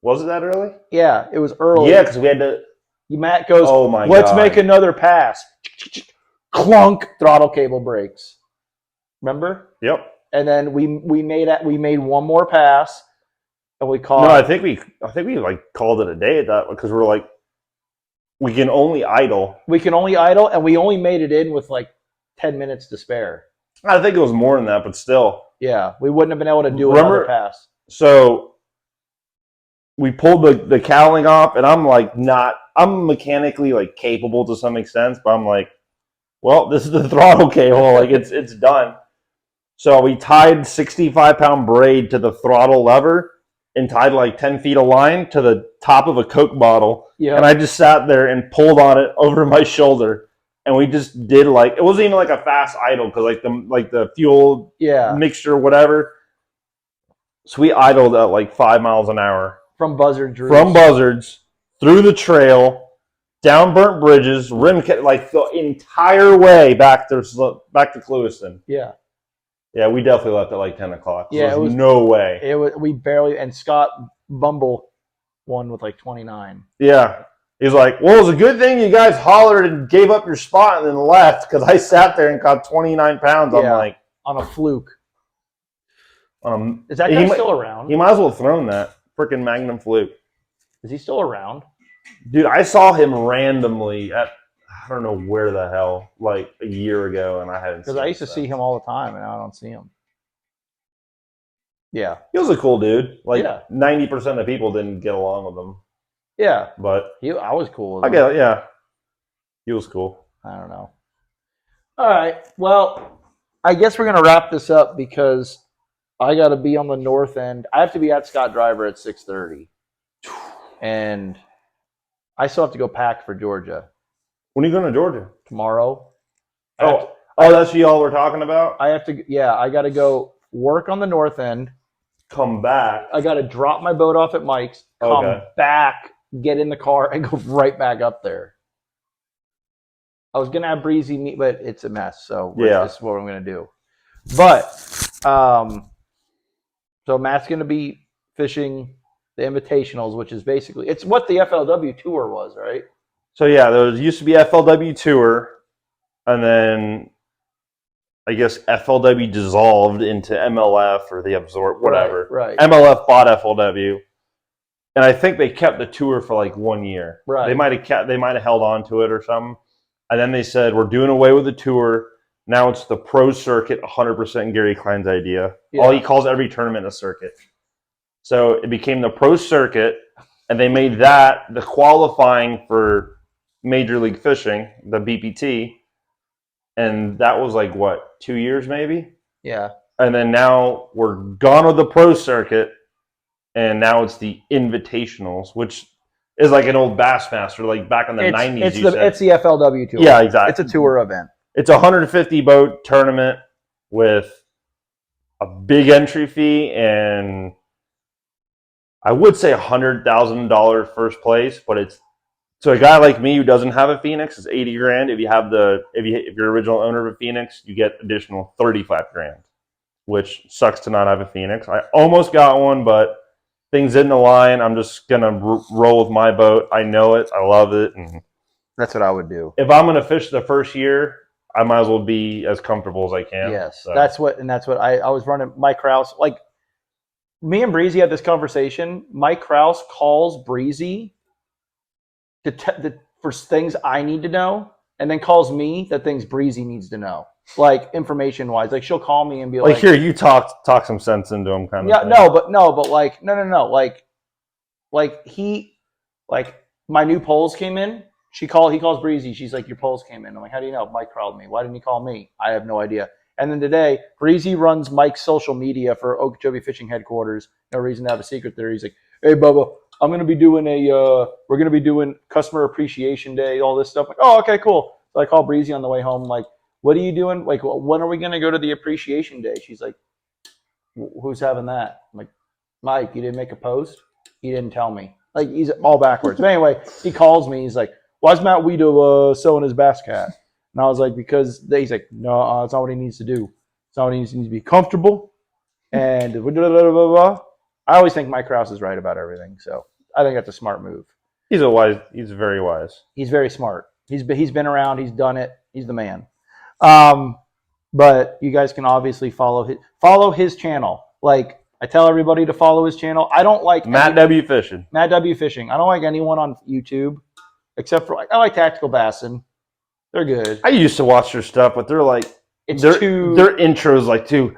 Was it that early? Yeah, it was early. Yeah, because we had to. Matt goes, oh my God. Let's make another pass. Clunk, throttle cable breaks. Remember? Yep. And then we made one more pass, and we called. No, I think we like called it a day at that because we're like, we can only idle. We can only idle, and we only made it in with like 10 minutes to spare. I think it was more than that, but still. Yeah, we wouldn't have been able to do Remember- another pass. So we pulled the cowling off, and I'm mechanically like capable to some extent, but I'm like, well, this is the throttle cable, like it's done. So we tied 65-pound braid to the throttle lever and tied like 10 feet of line to the top of a Coke bottle. Yeah. And I just sat there and pulled on it over my shoulder. And we just did like, it wasn't even like a fast idle because like the fuel mixture, whatever. So we idled at like 5 miles an hour. From Buzzards. From Buzzards, through the trail, down burnt bridges, like the entire way back to Clewiston. Yeah. Yeah, we definitely left at like 10 o'clock. Yeah, it was no way. It was, we barely, and Scott Bumble won with like 29. Yeah. He's like, well, it was a good thing you guys hollered and gave up your spot and then left because I sat there and got 29 pounds. I'm like, on a fluke. Is that guy still around? He might as well have thrown that freaking Magnum Fluke. Is he still around? Dude, I saw him randomly at, I don't know where the hell, like a year ago, and I hadn't seen him. Because I used to see him all the time, and now I don't see him. Yeah. He was a cool dude. Like 90% of people didn't get along with him. Yeah. But I was cool with him. I get it, yeah. He was cool. I don't know. All right. Well, I guess we're going to wrap this up because I got to be on the north end. I have to be at Scott Driver at 6:30. And I still have to go pack for Georgia. When are you going to Georgia? Tomorrow. Oh, that's y'all we're talking about? I have to, I got to go work on the north end. Come back. I got to drop my boat off at Mike's, come back, get in the car, and go right back up there. I was going to have Breezy meet, but it's a mess. So this is what I'm going to do. But, so Matt's going to be fishing the invitationals, which is basically, it's what the FLW tour was, right? So yeah, there used to be FLW tour, and then I guess FLW dissolved into MLF or the Absorb, whatever. Right. MLF bought FLW, and I think they kept the tour for like 1 year. Right. They might have held on to it or something, and then they said we're doing away with the tour. Now it's the pro circuit, 100% Gary Klein's idea. Yeah. All he calls every tournament a circuit. So it became the pro circuit, and they made that the qualifying for Major League Fishing, the BPT. And that was like, what, 2 years maybe? Yeah. And then now we're gone with the pro circuit, and now it's the invitationals, which is like an old Bassmaster, like back in the 90s. It's the FLW tour. Yeah, exactly. It's a tour event. It's a 150 boat tournament with a big entry fee and I would say $100,000 first place, but it's so a guy like me who doesn't have a Phoenix is $80,000. If you have if you're original owner of a Phoenix, you get additional $35,000, which sucks to not have a Phoenix. I almost got one, but things didn't align. I'm just gonna roll with my boat. I know it. I love it. And that's what I would do. If I'm gonna fish the first year, I might as well be as comfortable as I can. Yes, so. That's what I was running. Mike Krause, like me and Breezy had this conversation. Mike Krause calls Breezy for things I need to know, and then calls me the things Breezy needs to know, like information wise. Like she'll call me and be like, "Here, you talk some sense into him," kind of. Yeah, thing. but like no, like my new polls came in. He calls Breezy. She's like, your polls came in. I'm like, how do you know? Mike called me. Why didn't he call me? I have no idea. And then today, Breezy runs Mike's social media for Okeechobee Fishing Headquarters. No reason to have a secret there. He's like, hey, Bubba, we're going to be doing Customer Appreciation Day, all this stuff. I'm like, oh, okay, cool. So I call Breezy on the way home. Like, what are you doing? Like, when are we going to go to the Appreciation Day? She's like, who's having that? I'm like, Mike, you didn't make a post? He didn't tell me. Like, he's all backwards. But anyway, he calls me. He's like, why is Matt Wieteha selling his bass cat? And I was like, because he's like, no, that's not what he needs to do. It's not what he needs to be comfortable. And blah, blah, blah, blah, blah. I always think Mike Krause is right about everything. So I think that's a smart move. He's very wise. He's very smart. He's been around. He's done it. He's the man. But you guys can obviously follow his channel. Like, I tell everybody to follow his channel. I don't like Matt W. Fishing. Matt W. Fishing. I don't like anyone on YouTube. Except for I like Tactical Bassin. They're good. I used to watch their stuff, but they're like It's their too. their intros like too.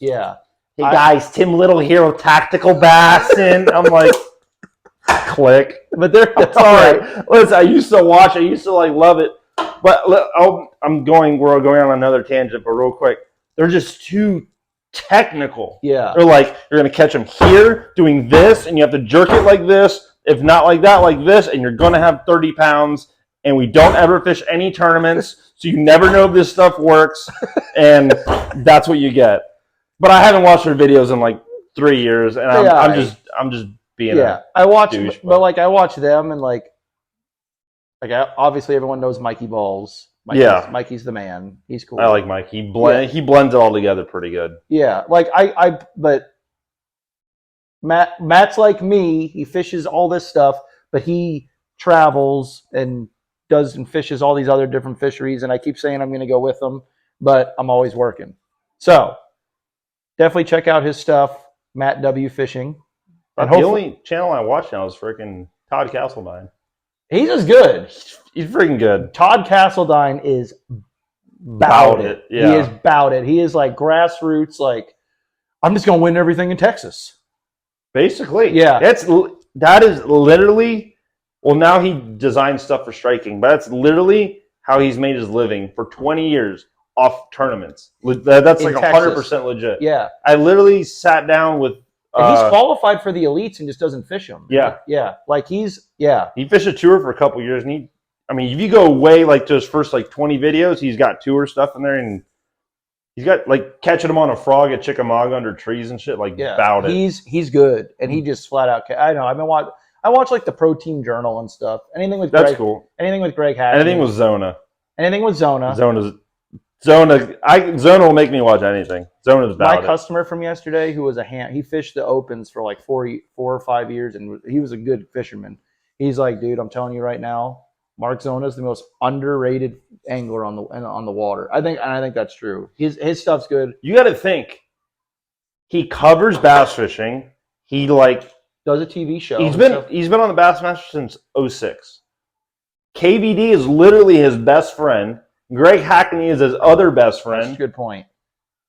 Yeah. Hey guys, Tim Little here with Tactical Bass, and I'm like, click. But they're I'm sorry. Listen, I used to watch. I used to like love it. But we're going on another tangent, but real quick, they're just too technical. Yeah. They're like, you're gonna catch them here doing this, and you have to jerk it like this. If not like that, like this, and you're gonna have 30 pounds. And we don't ever fish any tournaments, so you never know if this stuff works, and that's what you get. But I haven't watched their videos in like 3 years, and I'm just being I watch, douche, but like I watch them, and like obviously everyone knows Mikey Balls. Mikey's the man. He's cool. I like Mike. He blends it all together pretty good. Yeah, like but Matt's like me. He fishes all this stuff, but he travels and does and fishes all these other different fisheries, and I keep saying I'm going to go with him, but I'm always working. So definitely check out his stuff, Matt W Fishing. And the only channel I watch now is freaking Todd Castledine. He's just good. He's freaking good. Todd Castledine is about it. Yeah. He is about it. He is like grassroots. Like, I'm just going to win everything in Texas. Basically, yeah. That is literally. Well, now he designs stuff for striking, but that's literally how he's made his living for 20 years off tournaments. That's like 100% legit. Yeah. I literally sat down with. And he's qualified for the elites and just doesn't fish them. Yeah. Yeah. Like He fished a tour for a couple years, and if you go way like to his first like 20 videos, he's got tour stuff in there, and he's got like catching him on a frog at Chickamauga under trees and shit. Like, about it. He's good, and he just flat out. I know. I watch like the Pro Team Journal and stuff. Anything with that's cool. Anything with Greg Hackney. Anything with Zona. Zona will make me watch anything. Zona's about My customer from yesterday, who was he fished the opens for like 4 or 5 years, and he was a good fisherman. He's like, dude, I'm telling you right now, Mark Zona is the most underrated angler on the water. I think that's true. His stuff's good. You got to think, he covers bass fishing. He like does a TV show. He's been on the Bassmaster since 2006. KVD is literally his best friend. Greg Hackney is his other best friend. That's a good point.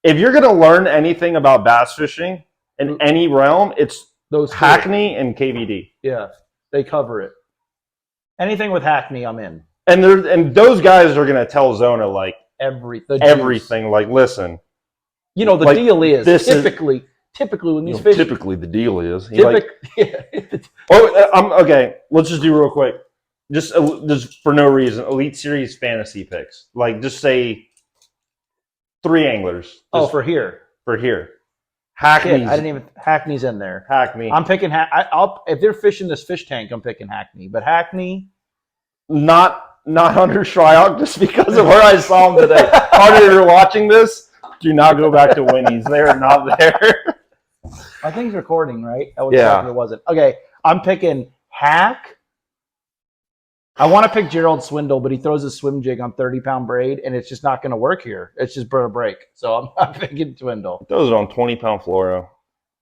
If you're going to learn anything about bass fishing in any realm, it's those Hackney and KVD. Yeah, they cover it. Anything with Hackney, I'm in. And those guys are going to tell Zona like everything. Like, listen, the like, deal is typically when these fish. Typically, the deal is. Okay. Let's just do real quick. Just for no reason, Elite Series fantasy picks. Like, just say 3 anglers. For here. Hackney's. Hackney's in there. Hackney. I'm picking. If they're fishing this fish tank, I'm picking Hackney. But Hackney, not under Shryock, just because of where I saw him today. Carter, you're watching this. Do not go back to Winnie's. They are not there. I think it's recording, right? It wasn't. Okay, I'm picking Hack. I want to pick Gerald Swindle, but he throws a swim jig on 30-pound braid, and it's just not going to work here. It's just going to break. So I'm picking Swindle. Those are on 20-pound fluoro.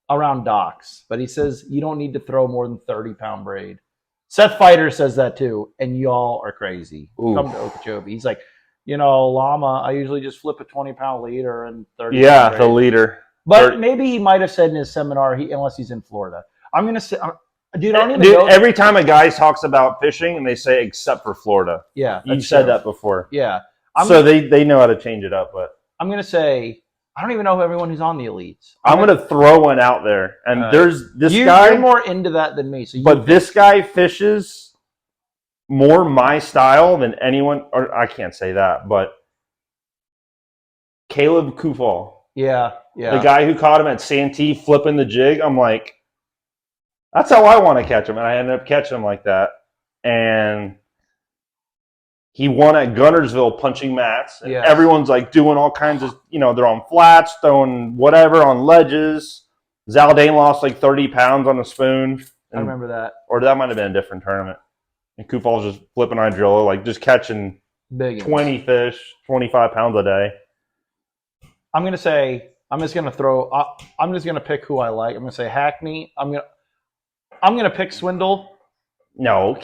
Around docks. But he says you don't need to throw more than 30-pound braid. Seth Fighter says that too, and y'all are crazy. Ooh. Come to Okeechobee. He's like, Llama, I usually just flip a 20-pound leader and 30. Yeah, the leader. But maybe he might have said in his seminar, unless he's in Florida. I'm going to say, dude, I don't even know. Every time a guy talks about fishing, and they say, except for Florida. Yeah. You've said that before. Yeah. They know how to change it up. But I'm going to say, I don't even know everyone who's on the elites. I'm going to throw one out there. And there's this guy. You're more into that than me. But this guy fishes more my style than anyone, or I can't say that, but Caleb Kufal. Yeah. The guy who caught him at Santee flipping the jig. I'm like, that's how I want to catch him. And I ended up catching him like that. And he won at Gunnersville punching mats. And everyone's like doing all kinds of, they're on flats, throwing whatever on ledges. Zaldane lost like 30 pounds on a spoon. I remember that. Or that might have been a different tournament. And Kufal's just flipping hydrilla, like just catching big 20 fish, 25 pounds a day. I'm going to say, I'm just going to pick who I like. I'm going to say Hackney. I'm going to pick Swindle. No.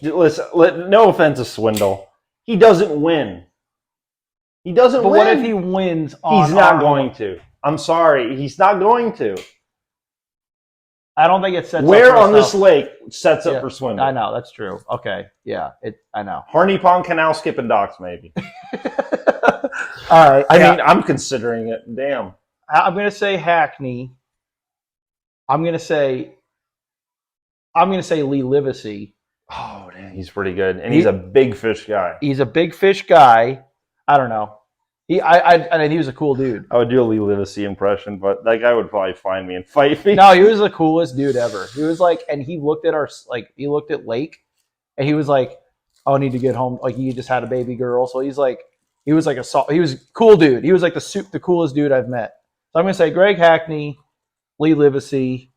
Listen, no offense to Swindle. He doesn't win. He doesn't But win. what if he wins on He's not our going home? to. I'm sorry. He's not going to. I don't think it sets Where up on this lake sets up Yeah, for swimming? I know, that's true. Okay. Yeah. I know. Harney Pond Canal skipping docks, maybe. All right. I mean, I'm considering it. Damn. I'm gonna say Hackney. I'm gonna say Lee Livesey. Oh, damn, he's pretty good, and he's a big fish guy. He's a big fish guy. I don't know. I mean, he was a cool dude. I would do a Lee Livesey impression, but that guy would probably find me and fight me. No, he was the coolest dude ever. He was like, and he looked at he looked at Lake, and he was like, "Oh, I need to get home." Like he just had a baby girl, so he was a cool dude. He was like the coolest dude I've met. So I'm gonna say Greg Hackney, Lee Livesey.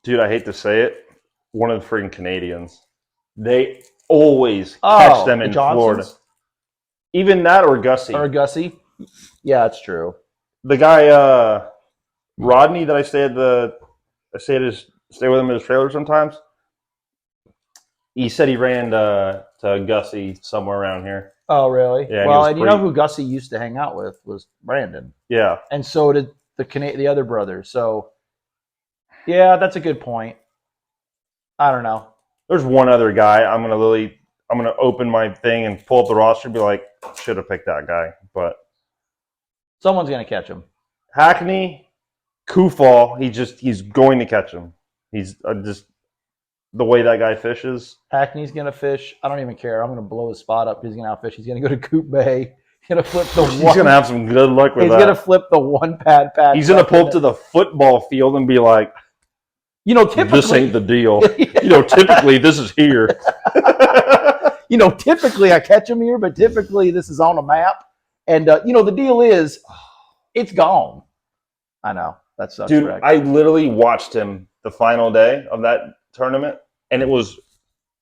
Dude, I hate to say it, one of the freaking Canadians. They always catch them in Florida. Even that or Gussie. Gussie. Yeah, that's true. The guy Rodney that I stay with him in his trailer sometimes. He said he ran to Gussie somewhere around here. Oh, really? Yeah. Well, and you know who Gussie used to hang out with was Brandon. Yeah. And so did the other brother. So, yeah, that's a good point. I don't know. There's one other guy. I'm gonna open my thing and pull up the roster and be like, should have picked that guy, but someone's gonna catch him. Hackney, Kufal, he's going to catch him. He's just the way that guy fishes. Hackney's gonna fish. I don't even care. I'm gonna blow his spot up. He's gonna outfish. He's gonna go to Coop Bay. He's gonna flip the one. He's gonna have some good luck with that. He's gonna flip the one pad. He's gonna pull up to the football field and be like, typically this ain't the deal. Typically this is here. Typically I catch him here, but typically this is on a map. And the deal is, it's gone. I know that sucks. Dude, I literally watched him the final day of that tournament, and it was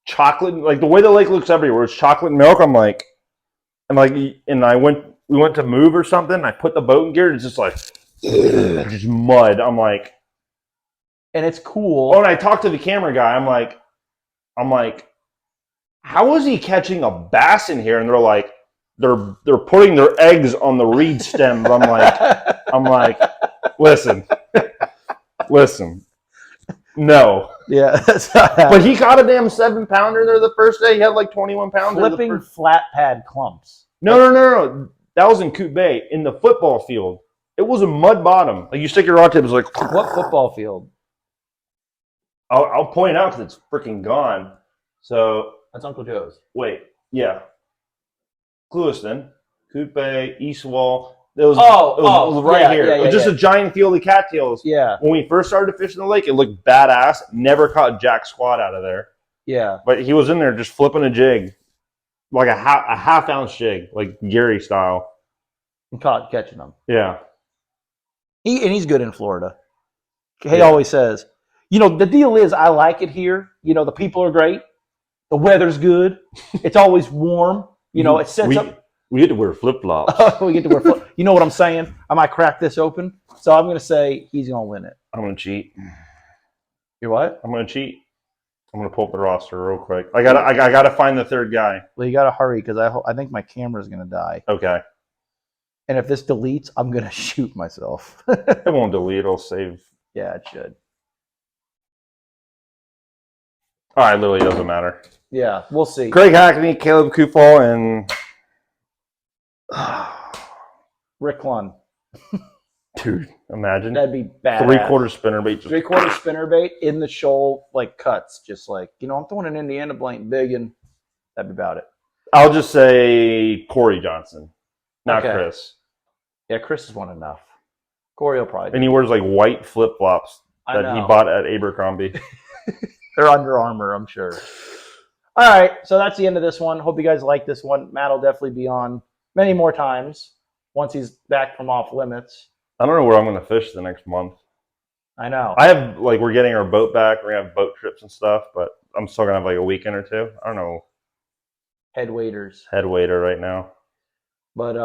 chocolate. Like the way the lake looks everywhere, it's chocolate milk. We went to move or something. And I put the boat in gear, and it's just like just mud. I'm like, and it's cool. Oh, and I talked to the camera guy. I'm like, how is he catching a bass in here? And they're like, they're putting their eggs on the reed stems. I'm like, listen, no. Yeah, that's not happening. But he caught a damn 7-pounder there the first day. He had like 21 pounds. Flipping flat pad clumps. No. That was in Coop Bay in the football field. It was a mud bottom. Like you stick your rod tip, it's like what football field? I'll point it out because it's freaking gone. So that's Uncle Joe's. Wait, yeah, Clewiston, Coop Bay, East Wall. It was right here. It was just a giant field of cattails. Yeah. When we first started fishing the lake, it looked badass. Never caught jack squat out of there. Yeah. But he was in there just flipping a jig, like a half ounce jig, like Gary style. And catching them. Yeah. He's good in Florida. He always says, the deal is I like it here. The people are great. The weather's good. It's always warm. It sets up. We get to wear flip-flops. We get to wear flip. You know what I'm saying? I might crack this open. So I'm going to say he's going to win it. I'm going to cheat. You're what? I'm going to cheat. I'm going to pull up the roster real quick. I gotta find the third guy. Well, you got to hurry because I think my camera's going to die. Okay. And if this deletes, I'm going to shoot myself. It won't delete. It'll save. Yeah, it should. All right, literally doesn't matter. Yeah, we'll see. Craig Hackney, Caleb Kufal, and Rick Lund. Dude, imagine. That'd be bad. 3/4 spinnerbait. 3/4 spinnerbait in the shoal, like cuts. Just like, I'm throwing an Indiana blank big, and that'd be about it. I'll just say Corey Johnson, not Chris. Yeah, Chris has won enough. Corey will probably. And he wears like white flip-flops that he bought at Abercrombie. They're Under Armour, I'm sure. All right, so that's the end of this one. Hope you guys like this one. Matt will definitely be on many more times once he's back from off limits. I don't know where I'm going to fish the next month. I know. We're getting our boat back. We're going to have boat trips and stuff, but I'm still going to have like a weekend or two. I don't know. Head waiter right now. But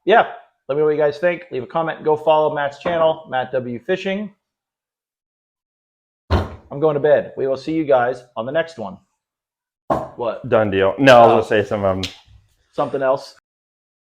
yeah, let me know what you guys think. Leave a comment. Go follow Matt's channel, Matt W Fishing. I'm going to bed. We will see you guys on the next one. What? Done deal. No, I was going to say something. Something else.